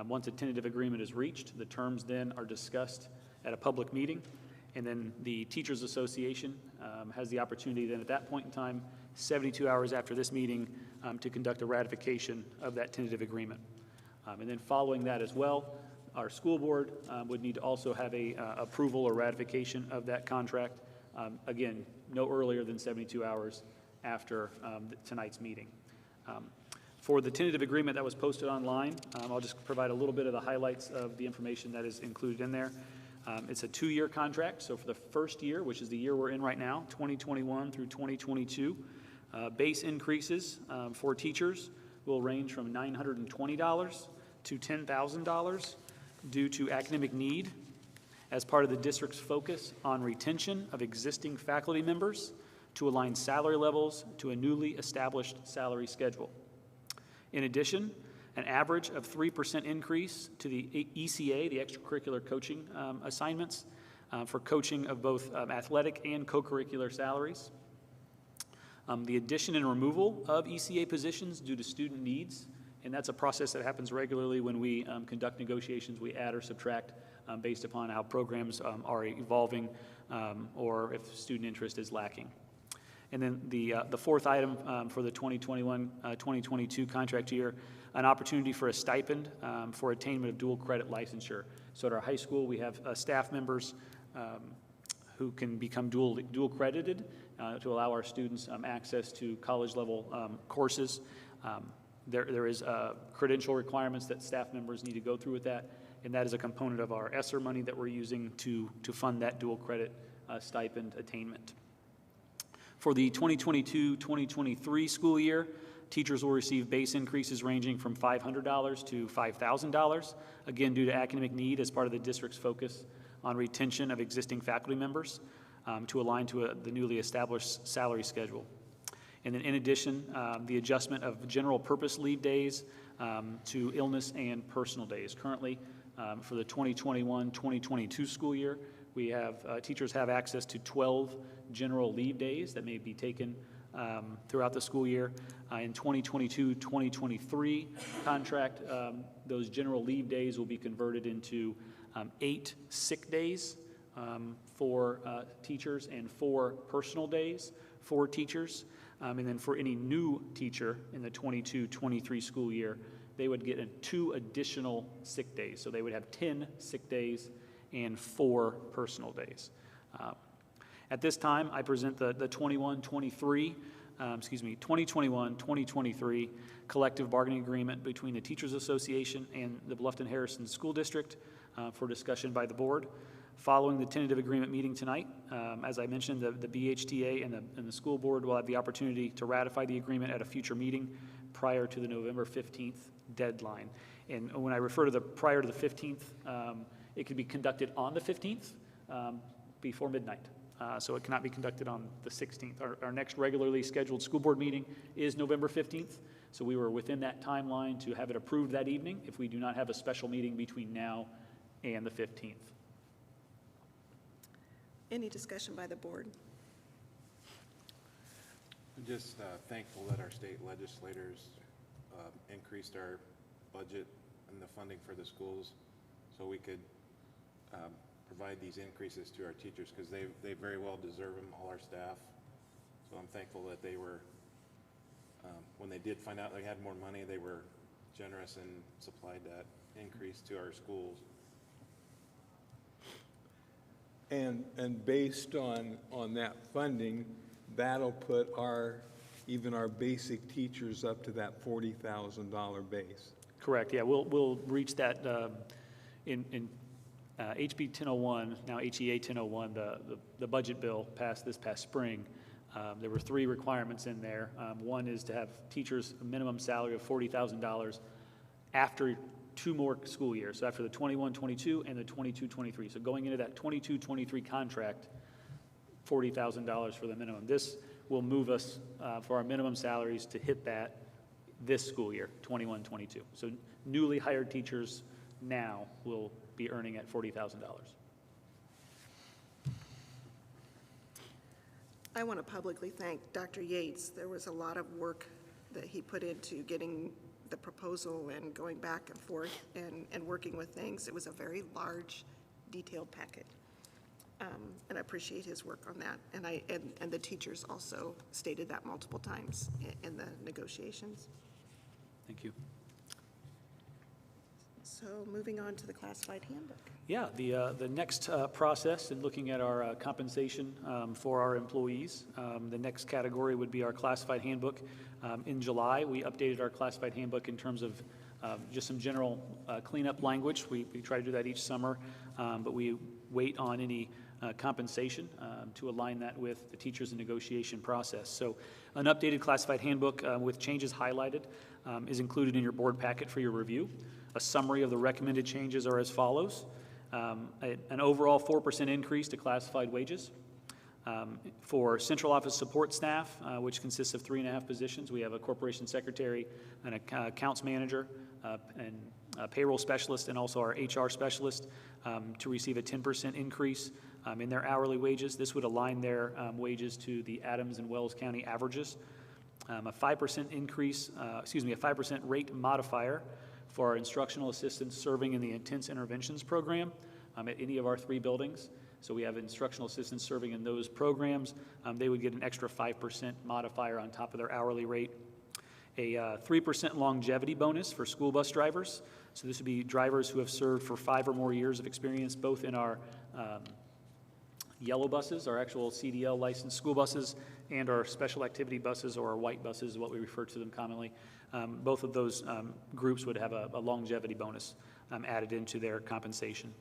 Speaker 8: Once a tentative agreement is reached, the terms then are discussed at a public meeting, and then the Teachers Association has the opportunity then at that point in time, 72 hours after this meeting, to conduct a ratification of that tentative agreement. And then following that as well, our school board would need to also have a approval or ratification of that contract, again, no earlier than 72 hours after tonight's meeting. For the tentative agreement that was posted online, I'll just provide a little bit of the highlights of the information that is included in there. It's a 2-year contract, so for the first year, which is the year we're in right now, 2021 through 2022, base increases for teachers will range from $920 to $10,000 due to academic need as part of the district's focus on retention of existing faculty members to align salary levels to a newly established salary schedule. In addition, an average of 3% increase to the ECA, the extracurricular coaching assignments, for coaching of both athletic and co-curricular salaries. The addition and removal of ECA positions due to student needs, and that's a process that happens regularly when we conduct negotiations. We add or subtract based upon how programs are evolving or if student interest is lacking. And then the fourth item for the 2021-2022 contract year, an opportunity for a stipend for attainment of dual credit licensure. So at our high school, we have staff members who can become dual credited to allow our students access to college level courses. There is credential requirements that staff members need to go through with that, and that is a component of our ESSER money that we're using to fund that dual credit stipend attainment. For the 2022-2023 school year, teachers will receive base increases ranging from $500 to $5,000, again due to academic need as part of the district's focus on retention of existing faculty members to align to the newly established salary schedule. And then in addition, the adjustment of general purpose leave days to illness and personal days. Currently, for the 2021-2022 school year, we have, teachers have access to 12 general leave days that may be taken throughout the school year. In 2022-2023 contract, those general leave days will be converted into 8 sick days for teachers and 4 personal days for teachers. And then for any new teacher in the 22-23 school year, they would get 2 additional sick days. So they would have 10 sick days and 4 personal days. At this time, I present the 2021-2023 collective bargaining agreement between the Teachers Association and the Bluffton-Harrison School District for discussion by the board. Following the tentative agreement meeting tonight, as I mentioned, the BHTA and the school board will have the opportunity to ratify the agreement at a future meeting prior to the November 15th deadline. And when I refer to the prior to the 15th, it can be conducted on the 15th before midnight. So it cannot be conducted on the 16th. Our next regularly scheduled school board meeting is November 15th. So we were within that timeline to have it approved that evening if we do not have a special meeting between now and the 15th.
Speaker 1: Any discussion by the board?
Speaker 3: I'm just thankful that our state legislators increased our budget and the funding for the schools so we could provide these increases to our teachers, because they very well deserve them, all our staff. So I'm thankful that they were, when they did find out they had more money, they were generous and supplied that increase to our schools.
Speaker 7: And based on that funding, that'll put even our basic teachers up to that $40,000 base.
Speaker 8: Correct, yeah, we'll reach that in HB 1001, now HEA 1001, the budget bill passed this past spring. There were 3 requirements in there. One is to have teachers a minimum salary of $40,000 after 2 more school years, so after the 21-22 and the 22-23. So going into that 22-23 contract, $40,000 for the minimum. This will move us for our minimum salaries to hit that this school year, 21-22. So newly hired teachers now will be earning at $40,000.
Speaker 1: I want to publicly thank Dr. Yates. There was a lot of work that he put into getting the proposal and going back and forth and working with things. It was a very large, detailed packet. And I appreciate his work on that. And the teachers also stated that multiple times in the negotiations.
Speaker 8: Thank you.
Speaker 1: So moving on to the classified handbook.
Speaker 8: Yeah, the next process in looking at our compensation for our employees, the next category would be our classified handbook. In July, we updated our classified handbook in terms of just some general cleanup language. We try to do that each summer, but we wait on any compensation to align that with the teachers' negotiation process. So an updated classified handbook with changes highlighted is included in your board packet for your review. A summary of the recommended changes are as follows. An overall 4% increase to classified wages. For central office support staff, which consists of 3.5 positions, we have a corporation secretary, an accounts manager, and a payroll specialist, and also our HR specialist to receive a 10% increase in their hourly wages. This would align their wages to the Adams and Wells County averages. A 5% increase, a 5% rate modifier for our instructional assistants serving in the Intense Interventions Program at any of our 3 buildings. So we have instructional assistants serving in those programs. They would get an extra 5% modifier on top of their hourly rate. A 3% longevity bonus for school bus drivers. So this would be drivers who have served for 5 or more years of experience, both in our yellow buses, our actual CDL licensed school buses, and our special activity buses, or our white buses, what we refer to them commonly. Both of those groups would have a longevity bonus added into their compensation.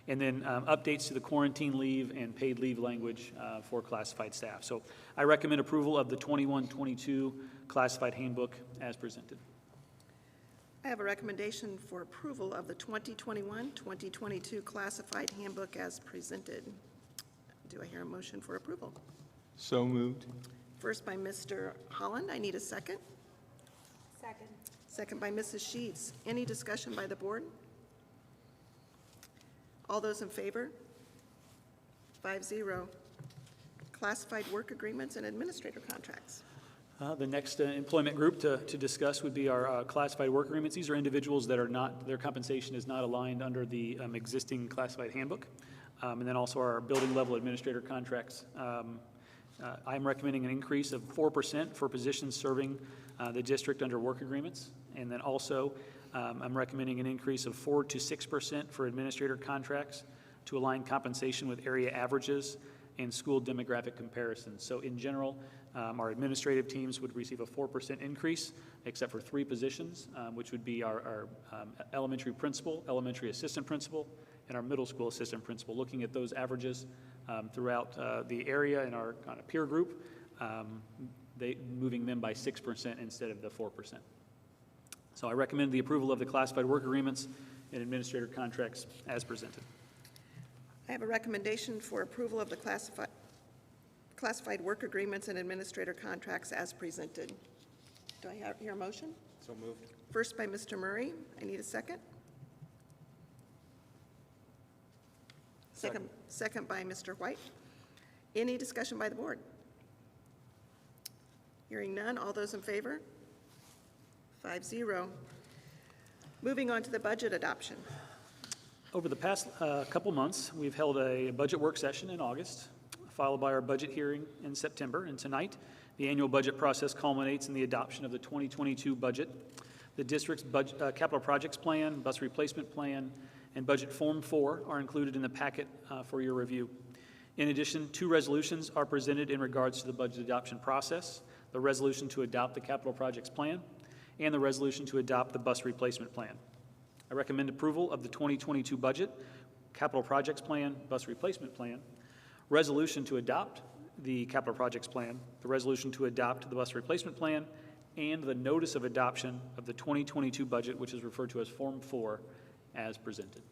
Speaker 8: And then updates to the quarantine leave and paid leave language for classified staff. So I recommend approval of the 21-22 classified handbook as presented.
Speaker 1: I have a recommendation for approval of the 2021-2022 classified handbook as presented. Do I hear a motion for approval?
Speaker 7: So moved.
Speaker 1: First by Mr. Holland. I need a second.
Speaker 2: Second.
Speaker 1: Second by Mrs. Sheets. Any discussion by the board? All those in favor? 5-0. Classified work agreements and administrator contracts.
Speaker 8: The next employment group to discuss would be our classified work agreements. These are individuals that are not, their compensation is not aligned under the existing classified handbook. And then also our building level administrator contracts. I'm recommending an increase of 4% for positions serving the district under work agreements. And then also I'm recommending an increase of 4 to 6% for administrator contracts to align compensation with area averages and school demographic comparisons. So in general, our administrative teams would receive a 4% increase, except for 3 positions, which would be our elementary principal, elementary assistant principal, and our middle school assistant principal. Looking at those averages throughout the area in our kind of peer group, moving them by 6% instead of the 4%. So I recommend the approval of the classified work agreements and administrator contracts as presented.
Speaker 1: I have a recommendation for approval of the classified work agreements and administrator contracts as presented. Do I hear a motion?
Speaker 3: So moved.
Speaker 1: First by Mr. Murray. I need a second. Second by Mr. White. Any discussion by the board? Hearing none. All those in favor? 5-0. Moving on to the budget adoption.
Speaker 8: Over the past couple months, we've held a budget work session in August, followed by our budget hearing in September, and tonight, the annual budget process culminates in the adoption of the 2022 budget. The district's capital projects plan, bus replacement plan, and budget Form 4 are included in the packet for your review. In addition, 2 resolutions are presented in regards to the budget adoption process: the resolution to adopt the capital projects plan and the resolution to adopt the bus replacement plan. I recommend approval of the 2022 budget, capital projects plan, bus replacement plan, resolution to adopt the capital projects plan, the resolution to adopt the bus replacement plan, and the notice of adoption of the 2022 budget, which is referred to as Form 4, as presented.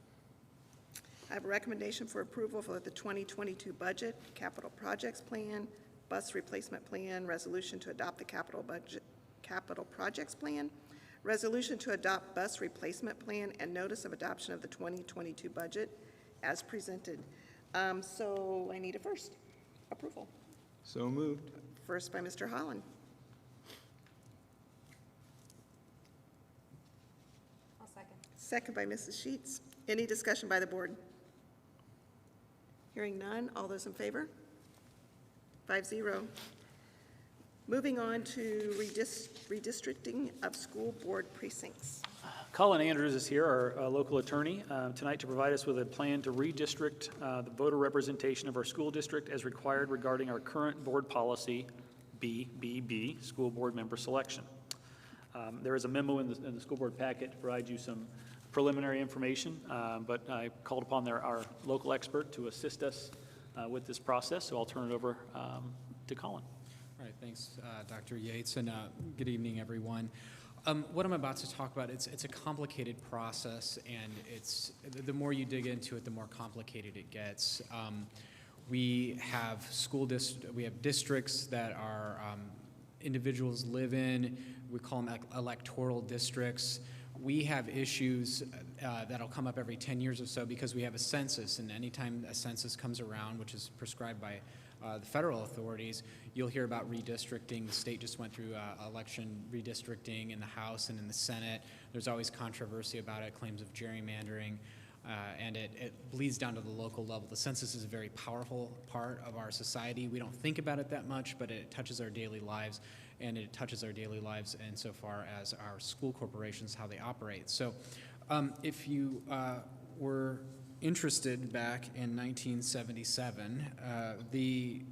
Speaker 1: I have a recommendation for approval for the 2022 budget, capital projects plan, bus replacement plan, resolution to adopt the capital projects plan, resolution to adopt bus replacement plan, and notice of adoption of the 2022 budget as presented. So I need a first approval.
Speaker 7: So moved.
Speaker 1: First by Mr. Holland.
Speaker 2: I'll second.
Speaker 1: Second by Mrs. Sheets. Any discussion by the board? Hearing none. All those in favor? 5-0. Moving on to redistricting of school board precincts.
Speaker 8: Colin Andrews is here, our local attorney, tonight to provide us with a plan to redistrict the voter representation of our school district as required regarding our current board policy, BBB, school board member selection. There is a memo in the school board packet to provide you some preliminary information, but I called upon our local expert to assist us with this process, so I'll turn it over to Colin.
Speaker 9: All right, thanks, Dr. Yates, and good evening, everyone. What I'm about to talk about, it's a complicated process, and the more you dig into it, the more complicated it gets. We have districts that our individuals live in. We call them electoral districts. We have issues that'll come up every 10 years or so because we have a census, and anytime a census comes around, which is prescribed by the federal authorities, you'll hear about redistricting. The state just went through election redistricting in the House and in the Senate. There's always controversy about it, claims of gerrymandering, and it bleeds down to the local level. The census is a very powerful part of our society. We don't think about it that much, but it touches our daily lives, and it touches our daily lives insofar as our school corporations, how they operate. So if you were interested back in 1977, the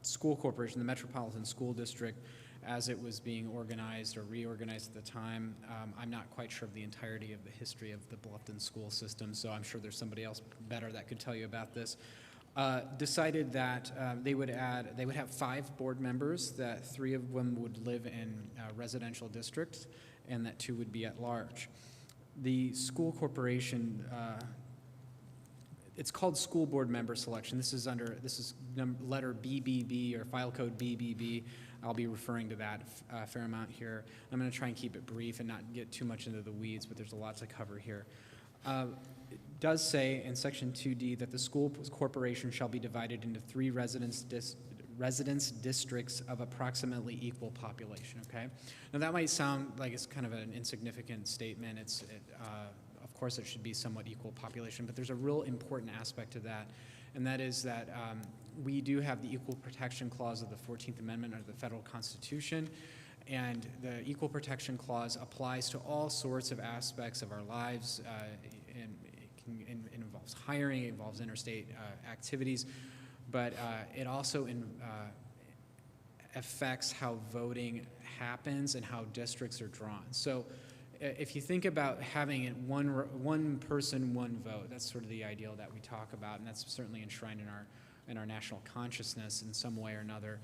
Speaker 9: school corporation, the Metropolitan School District, as it was being organized or reorganized at the time, I'm not quite sure of the entirety of the history of the Bluffton school system, so I'm sure there's somebody else better that could tell you about this. Decided that they would have 5 board members, that 3 of them would live in residential districts, and that 2 would be at large. The school corporation, it's called school board member selection. This is letter BBB, or file code BBB. I'll be referring to that a fair amount here. I'm going to try and keep it brief and not get too much into the weeds, but there's a lot to cover here. It does say in section 2D that the school corporation shall be divided into 3 residence districts of approximately equal population, okay? Now that might sound like it's kind of an insignificant statement. Of course it should be somewhat equal population, but there's a real important aspect to that, and that is that we do have the Equal Protection Clause of the 14th Amendment of the Federal Constitution, and the Equal Protection Clause applies to all sorts of aspects of our lives, and it can involve involves hiring, it involves interstate activities, but it also affects how voting happens and how districts are drawn. So if you think about having it one person, one vote, that's sort of the ideal that we talk about, and that's certainly enshrined in our national consciousness in some way or another.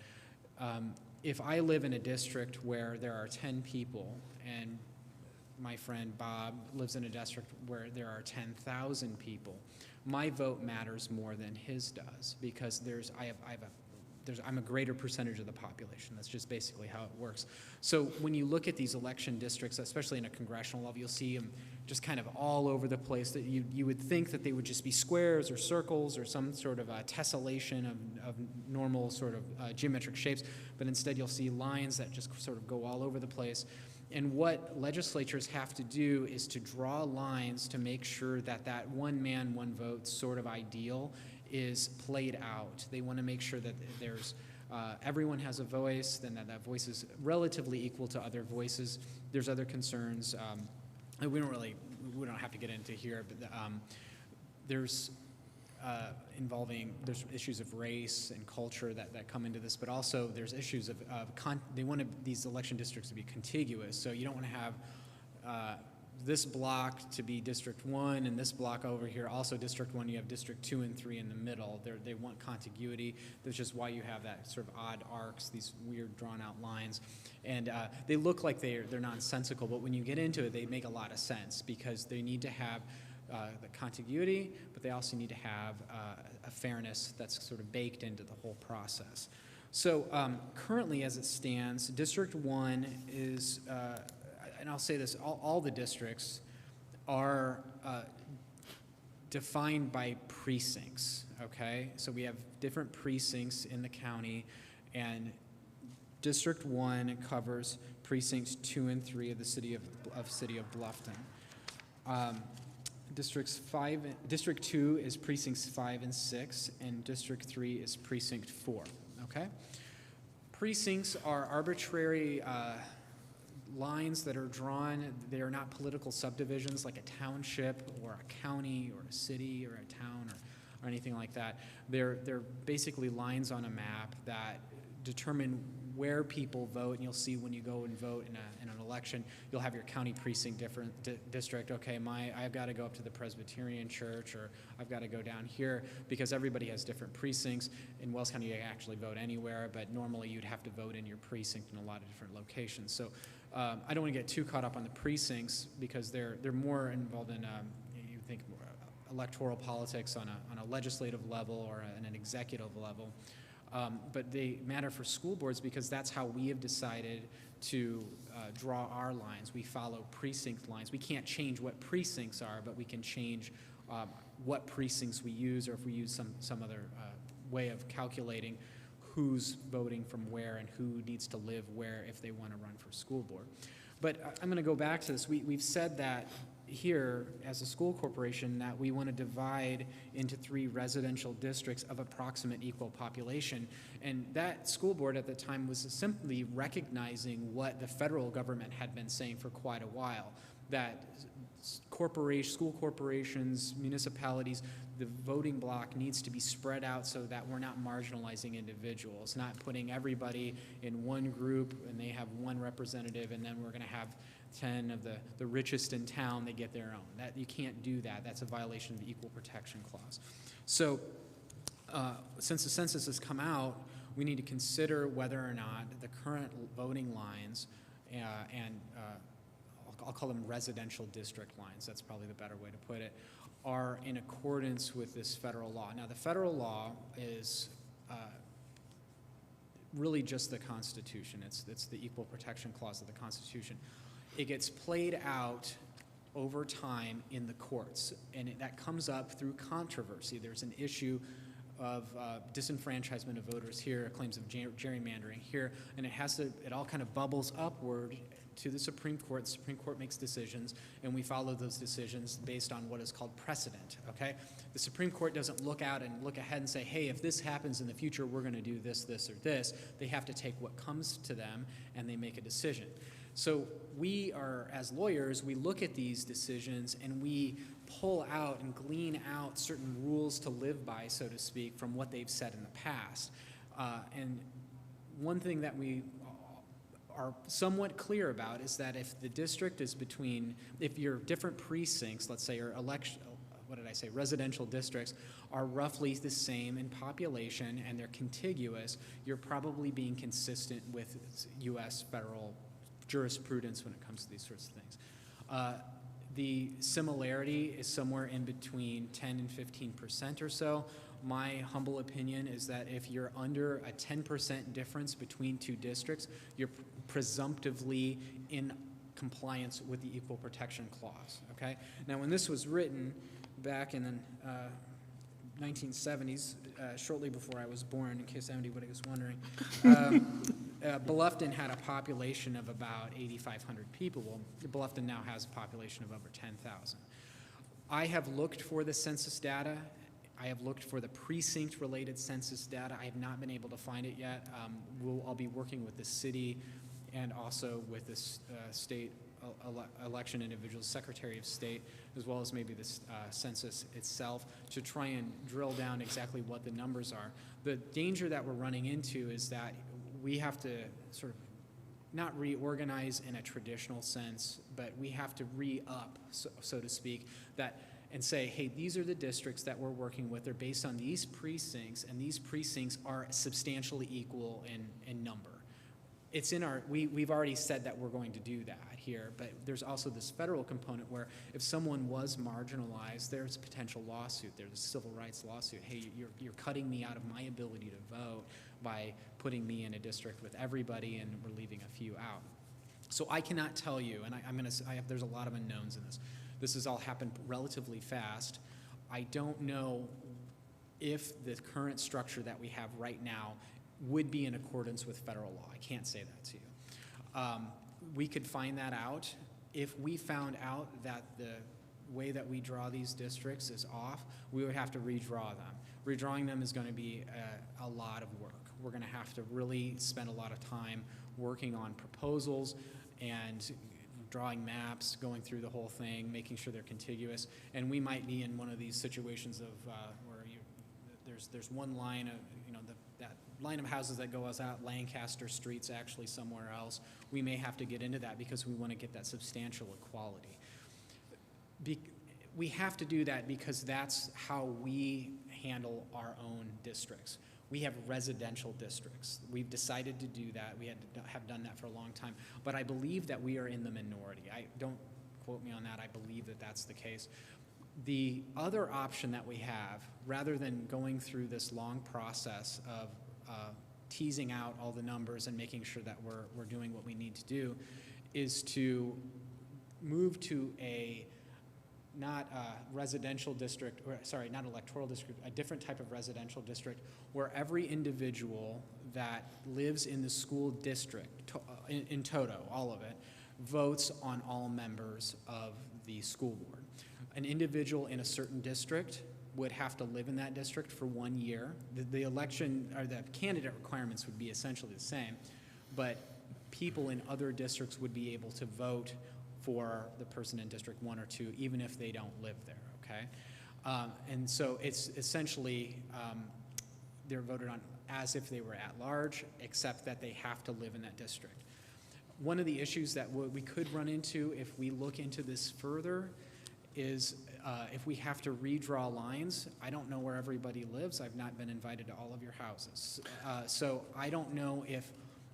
Speaker 9: If I live in a district where there are 10 people, and my friend Bob lives in a district where there are 10,000 people, my vote matters more than his does, because I'm a greater percentage of the population. That's just basically how it works. So when you look at these election districts, especially in a congressional level, you'll see them just kind of all over the place. That you would think that they would just be squares or circles or some sort of tessellation of normal sort of geometric shapes, but instead you'll see lines that just sort of go all over the place. And what legislatures have to do is to draw lines to make sure that that one man, one vote sort of ideal is played out. They want to make sure that there's everyone has a voice, then that voice is relatively equal to other voices. There's other concerns. We don't have to get into here, but there's there's issues of race and culture that come into this, but also there's issues of they want these election districts to be contiguous. So you don't want to have this block to be District 1 and this block over here also District 1. You have District 2 and 3 in the middle. They want contiguity. That's just why you have that sort of odd arcs, these weird drawn out lines. And they look like they're nonsensical, but when you get into it, they make a lot of sense because they need to have the contiguity, but they also need to have a fairness that's sort of baked into the whole process. So currently as it stands, District 1 is, and I'll say this, all the districts are defined by precincts, okay? So we have different precincts in the county, and District 1 covers precincts 2 and 3 of the city of Bluffton. District 2 is precincts 5 and 6, and District 3 is precinct 4, okay? Precincts are arbitrary lines that are drawn. They are not political subdivisions like a township or a county or a city or a town or anything like that. They're basically lines on a map that determine where people vote, and you'll see when you go and vote in an election, you'll have your county precinct district. Okay, I've got to go up to the Presbyterian church, or I've got to go down here, because everybody has different precincts. In Wells County, you actually vote anywhere, but normally you'd have to vote in your precinct in a lot of different locations. So I don't want to get too caught up on the precincts because they're more involved in you think electoral politics on a legislative level or an executive level. But they matter for school boards because that's how we have decided to draw our lines. We follow precinct lines. We can't change what precincts are, but we can change what precincts we use, or if we use some other way of calculating who's voting from where and who needs to live where if they want to run for school board. But I'm going to go back to this. We've said that here as a school corporation that we want to divide into 3 residential districts of approximate equal population. And that school board at the time was simply recognizing what the federal government had been saying for quite a while, that school corporations, municipalities, the voting block needs to be spread out so that we're not marginalizing individuals, not putting everybody in one group and they have one representative and then we're going to have 10 of the richest in town, they get their own. That you can't do that. That's a violation of the Equal Protection Clause. So since the census has come out, we need to consider whether or not the current voting lines and I'll call them residential district lines, that's probably the better way to put it, are in accordance with this federal law. Now the federal law is really just the Constitution. It's the Equal Protection Clause of the Constitution. It gets played out over time in the courts, and that comes up through controversy. There's an issue of disenfranchisement of voters here, claims of gerrymandering here, and it all kind of bubbles upward to the Supreme Court. The Supreme Court makes decisions, and we follow those decisions based on what is called precedent, okay? The Supreme Court doesn't look out and look ahead and say, hey, if this happens in the future, we're going to do this, this, or this. They have to take what comes to them, and they make a decision. So we are, as lawyers, we look at these decisions and we pull out and glean out certain rules to live by, so to speak, from what they've said in the past. And one thing that we are somewhat clear about is that if the district is if your different precincts, let's say, or residential districts are roughly the same in population and they're contiguous, you're probably being consistent with U.S. federal jurisprudence when it comes to these sorts of things. The similarity is somewhere in between 10 and 15% or so. My humble opinion is that if you're under a 10% difference between two districts, you're presumptively in compliance with the Equal Protection Clause, okay? Now, when this was written back in the 1970s, shortly before I was born, in case anybody was wondering, Bluffton had a population of about 8,500 people. Well, Bluffton now has a population of over 10,000. I have looked for the census data. I have looked for the precinct-related census data. I have not been able to find it yet. I'll be working with the city and also with the state election individuals, Secretary of State, as well as maybe the census itself, to try and drill down exactly what the numbers are. The danger that we're running into is that we have to sort of not reorganize in a traditional sense, but we have to re-up, so to speak, and say, hey, these are the districts that we're working with. They're based on these precincts, and these precincts are substantially equal in number. It's in we've already said that we're going to do that here, but there's also this federal component where if someone was marginalized, there's a potential lawsuit. There's a civil rights lawsuit. Hey, you're cutting me out of my ability to vote by putting me in a district with everybody, and we're leaving a few out. So I cannot tell you, and there's a lot of unknowns in this. This has all happened relatively fast. I don't know if the current structure that we have right now would be in accordance with federal law. I can't say that to you. We could find that out. If we found out that the way that we draw these districts is off, we would have to redraw them. Redrawing them is going to be a lot of work. We're going to have to really spend a lot of time working on proposals and drawing maps, going through the whole thing, making sure they're contiguous. And we might be in one of these situations of where there's one line of, that line of houses that goes out Lancaster Street's actually somewhere else. We may have to get into that because we want to get that substantial equality. We have to do that because that's how we handle our own districts. We have residential districts. We've decided to do that. We have done that for a long time. But I believe that we are in the minority. Don't quote me on that. I believe that that's the case. The other option that we have, rather than going through this long process of teasing out all the numbers and making sure that we're doing what we need to do, is to move to not a residential district, or sorry, not electoral district, a different type of residential district where every individual that lives in the school district, in toto, all of it, votes on all members of the school board. An individual in a certain district would have to live in that district for 1 year. The election, or the candidate requirements would be essentially the same, but people in other districts would be able to vote for the person in District 1 or 2, even if they don't live there, okay? And so it's essentially, they're voted on as if they were at large, except that they have to live in that district. One of the issues that we could run into if we look into this further is if we have to redraw lines. I don't know where everybody lives. I've not been invited to all of your houses. So I don't know if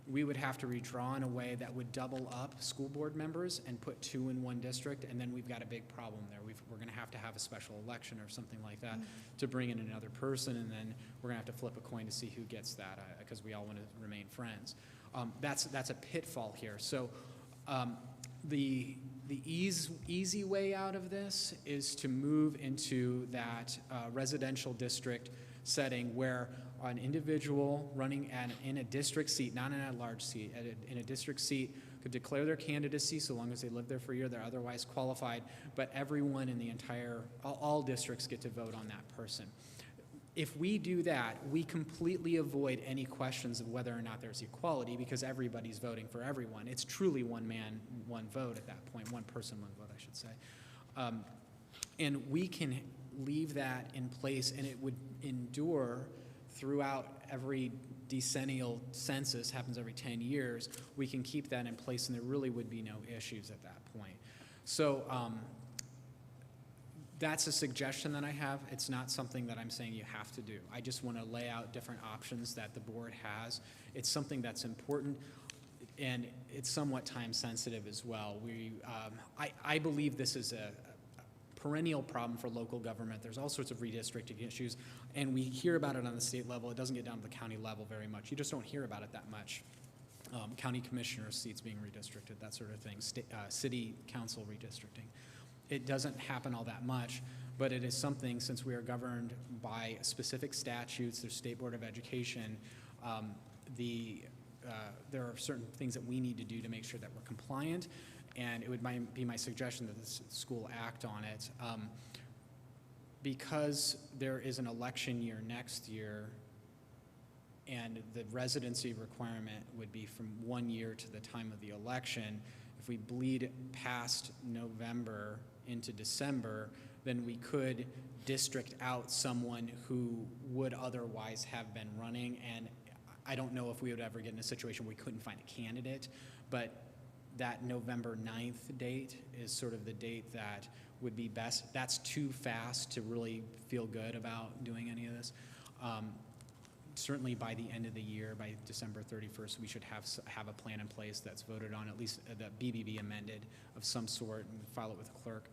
Speaker 9: we would have to redraw in a way that would double up school board members and put 2 in one district, and then we've got a big problem there. We're going to have a special election or something like that to bring in another person, and then we're going to have to flip a coin to see who gets that because we all want to remain friends. That's a pitfall here. So the easy way out of this is to move into that residential district setting where an individual running in a district seat, not in a large seat, in a district seat, could declare their candidacy so long as they live there for a year. They're otherwise qualified, but everyone in the all districts get to vote on that person. If we do that, we completely avoid any questions of whether or not there's equality because everybody's voting for everyone. It's truly one man, one vote at that point, one person, one vote, I should say. And we can leave that in place, and it would endure throughout every decennial census, happens every 10 years. We can keep that in place, and there really would be no issues at that point. So that's a suggestion that I have. It's not something that I'm saying you have to do. I just want to lay out different options that the board has. It's something that's important, and it's somewhat time sensitive as well. I believe this is a perennial problem for local government. There's all sorts of redistricting issues, and we hear about it on the state level. It doesn't get down to the county level very much. You just don't hear about it that much. County commissioner seats being redistricted, that sort of thing, city council redistricting. It doesn't happen all that much, but it is something, since we are governed by specific statutes, there's State Board of Education, there are certain things that we need to do to make sure that we're compliant, and it would be my suggestion that the school act on it. Because there is an election year next year, and the residency requirement would be from 1 year to the time of the election, if we bleed past November into December, then we could district out someone who would otherwise have been running. And I don't know if we would ever get in a situation where we couldn't find a candidate, but that November 9th date is sort of the date that would be best. That's too fast to really feel good about doing any of this. Certainly by the end of the year, by December 31st, we should have a plan in place that's voted on, at least the BBB amended of some sort, and file it with the clerk.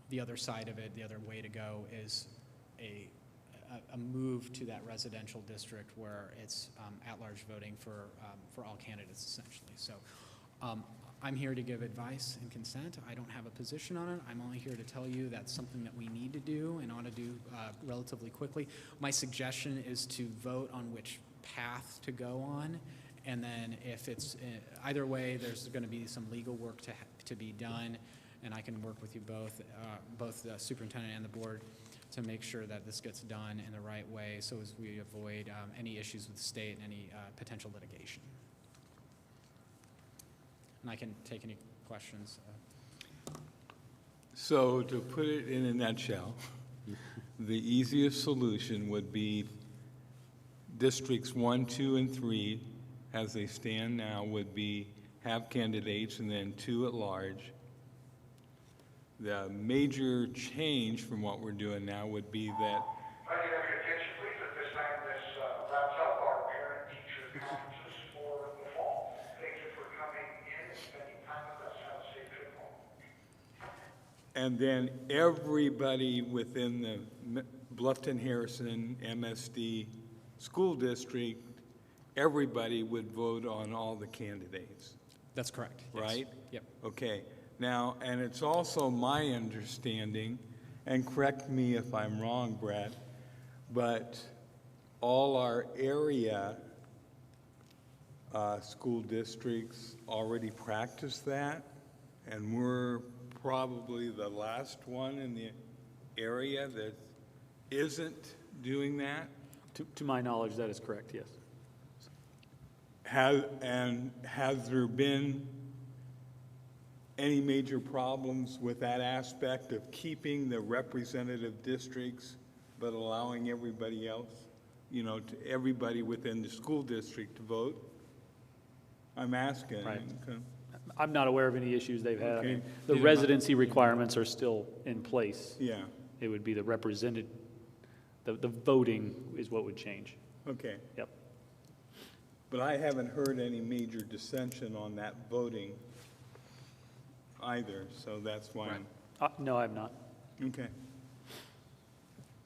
Speaker 9: The other side of it, the other way to go is a move to that residential district where it's at-large voting for all candidates, essentially. So I'm here to give advice and consent. I don't have a position on it. I'm only here to tell you that's something that we need to do and ought to do relatively quickly. My suggestion is to vote on which path to go on, and then if it's either way, there's going to be some legal work to be done, and I can work with you both the superintendent and the board, to make sure that this gets done in the right way, so as we avoid any issues with the state and any potential litigation. And I can take any questions.
Speaker 7: So to put it in a nutshell, the easiest solution would be districts 1, 2, and 3, as they stand now, would be have candidates and then 2 at large. The major change from what we're doing now would be that.
Speaker 10: If I could have your attention, please, at this time, this wraps up our parent-teacher conferences for the fall. Thank you for coming in and spending time with us. Have a safe trip home.
Speaker 7: And then everybody within the Bluffton-Harrison MSD school district, everybody would vote on all the candidates.
Speaker 9: That's correct. Yes.
Speaker 7: Right?
Speaker 9: Yep.
Speaker 7: Okay. Now, and it's also my understanding, and correct me if I'm wrong, Brett, but all our area school districts already practice that, and we're probably the last one in the area that isn't doing that.
Speaker 8: To my knowledge, that is correct, yes.
Speaker 7: Has there been any major problems with that aspect of keeping the representative districts but allowing everybody else, to everybody within the school district to vote? I'm asking.
Speaker 8: Right.
Speaker 7: Okay.
Speaker 8: I'm not aware of any issues they've had. I
Speaker 7: Okay.
Speaker 8: mean, the residency requirements are still in place.
Speaker 7: Yeah,
Speaker 8: It would be the represented, the voting is what would change.
Speaker 7: okay.
Speaker 8: Yep.
Speaker 7: But I haven't heard any major dissension on that voting either, so that's why I'm,
Speaker 8: No, I've not.
Speaker 7: okay.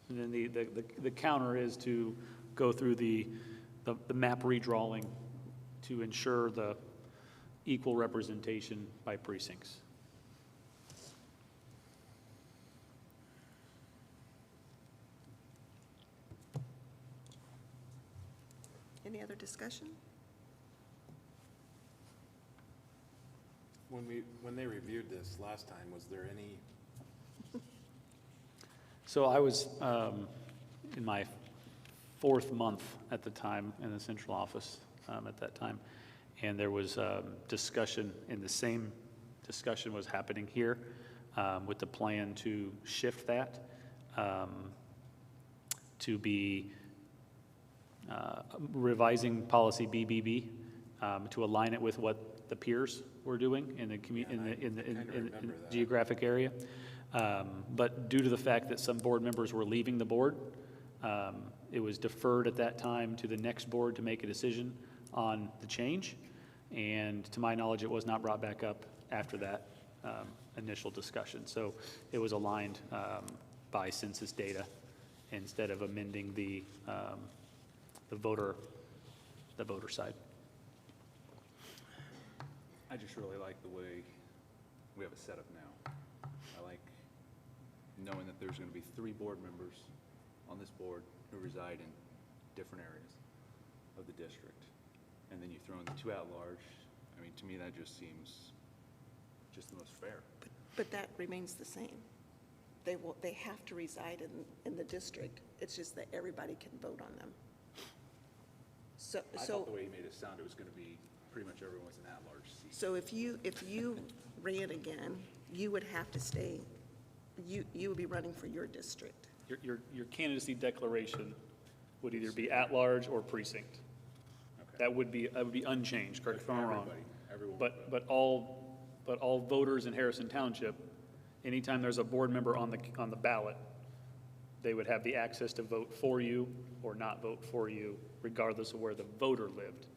Speaker 8: And then the counter is to go through the map redrawing to ensure the equal representation by precincts.
Speaker 1: Any other discussion?
Speaker 3: When they reviewed this last time, was there any?
Speaker 8: So I was in my 4th month at the time in the central office at that time, and there was discussion, and the same discussion was happening here with the plan to shift that to be revising policy BBB to align it with what the peers were doing in the geographic area. But due to the fact that some board members were leaving the board, it was deferred at that time to the next board to make a decision on the change. And to my knowledge, it was not brought back up after that initial discussion. So it was aligned by census data instead of amending the voter side.
Speaker 11: I just really like the way we have it set up now. I like knowing that there's going to be 3 board members on this board who reside in different areas of the district. And then you throw in the 2 at-large. I mean, to me, that just seems just the most fair.
Speaker 1: But that remains the same. They have to reside in the district. It's just that everybody can vote on them.
Speaker 11: I thought the way he made it sound, it was going to be pretty much everyone's an at-large seat.
Speaker 1: So if you ran again, you would have to stay, you would be running for your district.
Speaker 8: Your candidacy declaration would either be at-large or precinct.
Speaker 11: Okay.
Speaker 8: That would be unchanged, correct if I'm wrong.
Speaker 11: Everyone.
Speaker 8: But all voters in Harrison Township, anytime there's a board member on the ballot, they would have the access to vote for you or not vote for you, regardless of where the voter lived.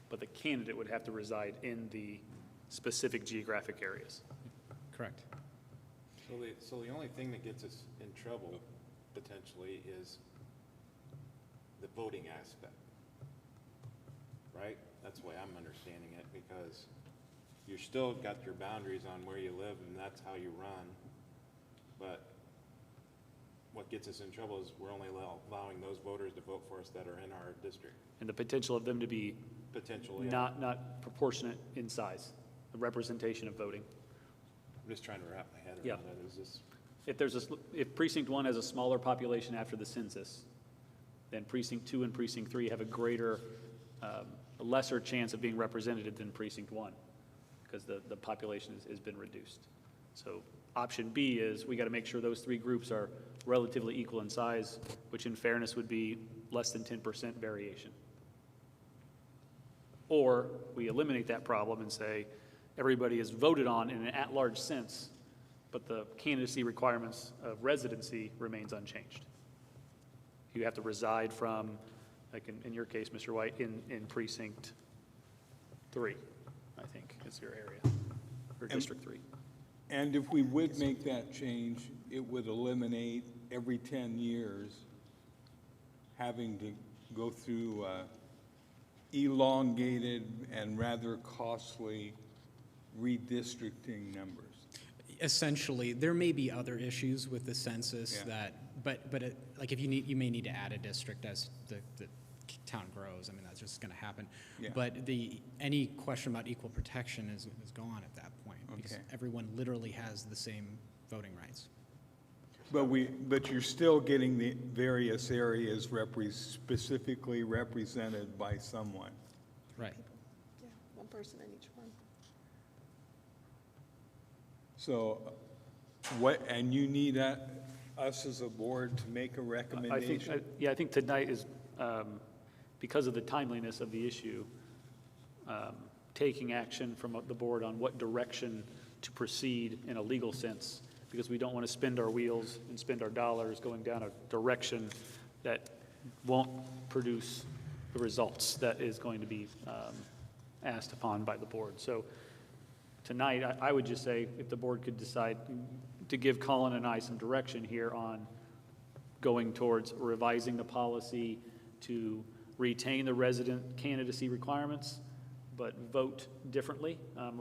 Speaker 8: But the candidate would have to reside in the specific geographic areas.
Speaker 9: Correct.
Speaker 3: So the only thing that gets us in trouble potentially is the voting aspect, right? That's the way I'm understanding it, because you're still got your boundaries on where you live and that's how you run. But what gets us in trouble is we're only allowing those voters to vote for us that are in our district.
Speaker 8: And the potential of them to be
Speaker 3: Potentially.
Speaker 8: not proportionate in size, the representation of voting.
Speaker 3: I'm just trying to wrap my head
Speaker 8: Yeah.
Speaker 3: around it. Is this,
Speaker 8: If precinct 1 has a smaller population after the census, then precinct 2 and precinct 3 have a lesser chance of being represented than precinct 1, because the population has been reduced. So option B is we got to make sure those 3 groups are relatively equal in size, which in fairness would be less than 10% variation. Or we eliminate that problem and say everybody is voted on in an at-large sense, but the candidacy requirements of residency remains unchanged. You have to reside from, like in your case, Mr. White, in precinct 3, I think is your area, or district 3.
Speaker 7: And if we would make that change, it would eliminate every 10 years having to go through elongated and rather costly redistricting numbers.
Speaker 9: Essentially, there may be other issues with the census
Speaker 7: Yeah.
Speaker 9: like if you may need to add a district as the town grows. I mean, that's just going to happen.
Speaker 7: Yeah.
Speaker 9: But any question about equal protection is gone at that point, because
Speaker 7: Okay.
Speaker 9: everyone literally has the same voting rights.
Speaker 7: But you're still getting the various areas specifically represented by someone.
Speaker 9: Right.
Speaker 1: Yeah, one person in each one.
Speaker 7: So and you need us as a board to make a recommendation?
Speaker 8: I think tonight is, because of the timeliness of the issue, taking action from the board on what direction to proceed in a legal sense, because we don't want to spend our wheels and spend our dollars going down a direction that won't produce the results that is going to be asked upon by the board. So tonight, I would just say if the board could decide to give Colin and I some direction here on going towards revising the policy to retain the resident candidacy requirements, but vote differently,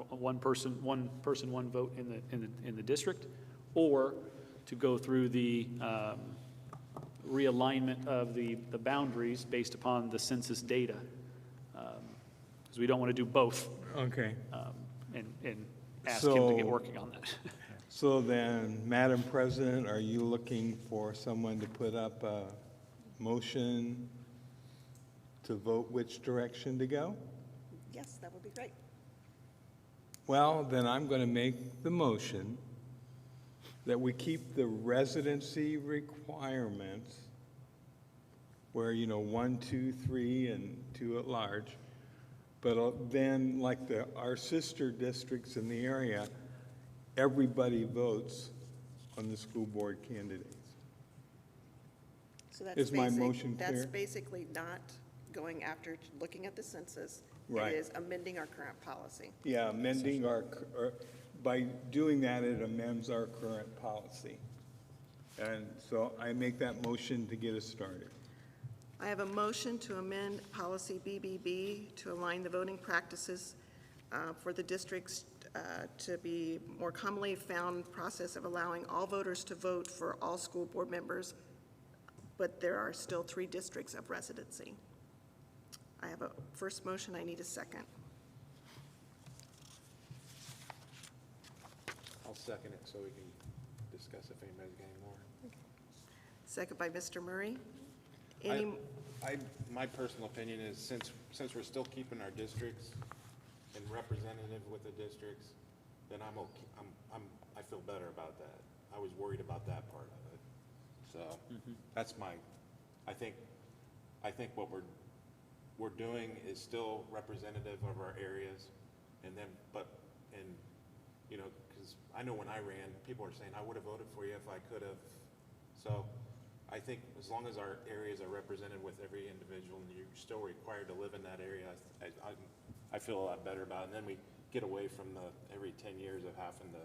Speaker 8: one person, one vote in the district, or to go through the realignment of the boundaries based upon the census data, because we don't want to do both.
Speaker 7: Okay.
Speaker 8: And ask him to get working on that.
Speaker 7: So then, Madam President, are you looking for someone to put up a motion to vote which direction to go?
Speaker 1: Yes, that would be great.
Speaker 7: Well, then I'm going to make the motion that we keep the residency requirements where, 1, 2, 3, and 2 at large. But then, like our sister districts in the area, everybody votes on the school board candidates.
Speaker 1: So that's
Speaker 7: Is my
Speaker 1: basic-
Speaker 7: motion
Speaker 1: That's
Speaker 7: clear?
Speaker 1: basically not going after, looking at the census.
Speaker 7: Right.
Speaker 1: It is amending our current policy.
Speaker 7: Yeah, amending by doing that, it amends our current policy. And so I make that motion to get us started.
Speaker 1: I have a motion to amend policy BBB to align the voting practices for the districts to be more commonly found process of allowing all voters to vote for all school board members, but there are still 3 districts of residency. I have a first motion, I need a second.
Speaker 3: I'll second it so we can discuss if anybody's getting more.
Speaker 1: Second by Mr. Murray. Any,
Speaker 3: My personal opinion is since we're still keeping our districts and representative with the districts, then I'm okay, I feel better about that. I was worried about that part of it. So that's I think what we're doing is still representative of our areas, and then, because I know when I ran, people are saying, I would have voted for you if I could have. So I think as long as our areas are represented with every individual and you're still required to live in that area, I feel a lot better about it. And then we get away from every 10 years of having to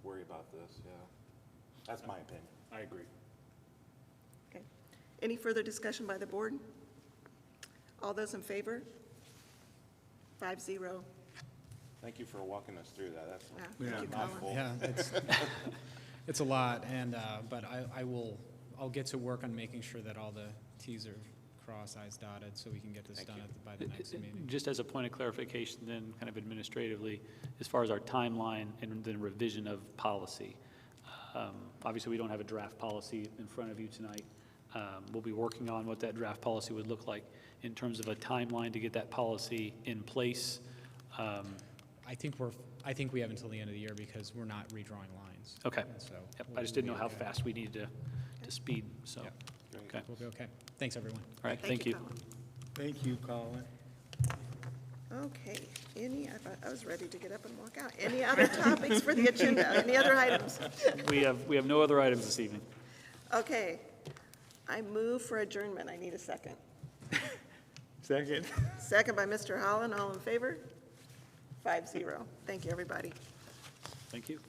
Speaker 3: worry about this, yeah. That's my opinion.
Speaker 8: I agree.
Speaker 1: okay. Any further discussion by the board? All those in favor? 5-0.
Speaker 3: Thank you for walking us through that. That's
Speaker 1: Yeah, thank you, Colin.
Speaker 3: mouthful.
Speaker 9: Yeah, it's a lot, and, but I'll get to work on making sure that all the Ts are crossed, Is dotted, so we can get this done by the next meeting.
Speaker 8: Just as a point of clarification, then kind of administratively, as far as our timeline and the revision of policy, obviously we don't have a draft policy in front of you tonight. We'll be working on what that draft policy would look like in terms of a timeline to get that policy in place.
Speaker 9: I think we have until the end of the year because we're not redrawing lines.
Speaker 8: Okay.
Speaker 9: And so
Speaker 8: Yep, I
Speaker 9: we'll
Speaker 8: just didn't know
Speaker 9: be
Speaker 8: how
Speaker 9: okay.
Speaker 8: fast we needed to speed, so,
Speaker 9: Yep.
Speaker 8: okay.
Speaker 9: We'll be okay. Thanks, everyone.
Speaker 8: All right, thank you.
Speaker 1: Colin.
Speaker 7: Thank you, Colin.
Speaker 1: Okay, I was ready to get up and walk out. Any other topics for the agenda? Any other items?
Speaker 8: We have no other items this evening.
Speaker 1: Okay, I move for adjournment. I need a second.
Speaker 7: Second.
Speaker 1: Second by Mr. Holland. All in favor? 5-0. Thank you, everybody.
Speaker 8: Thank you.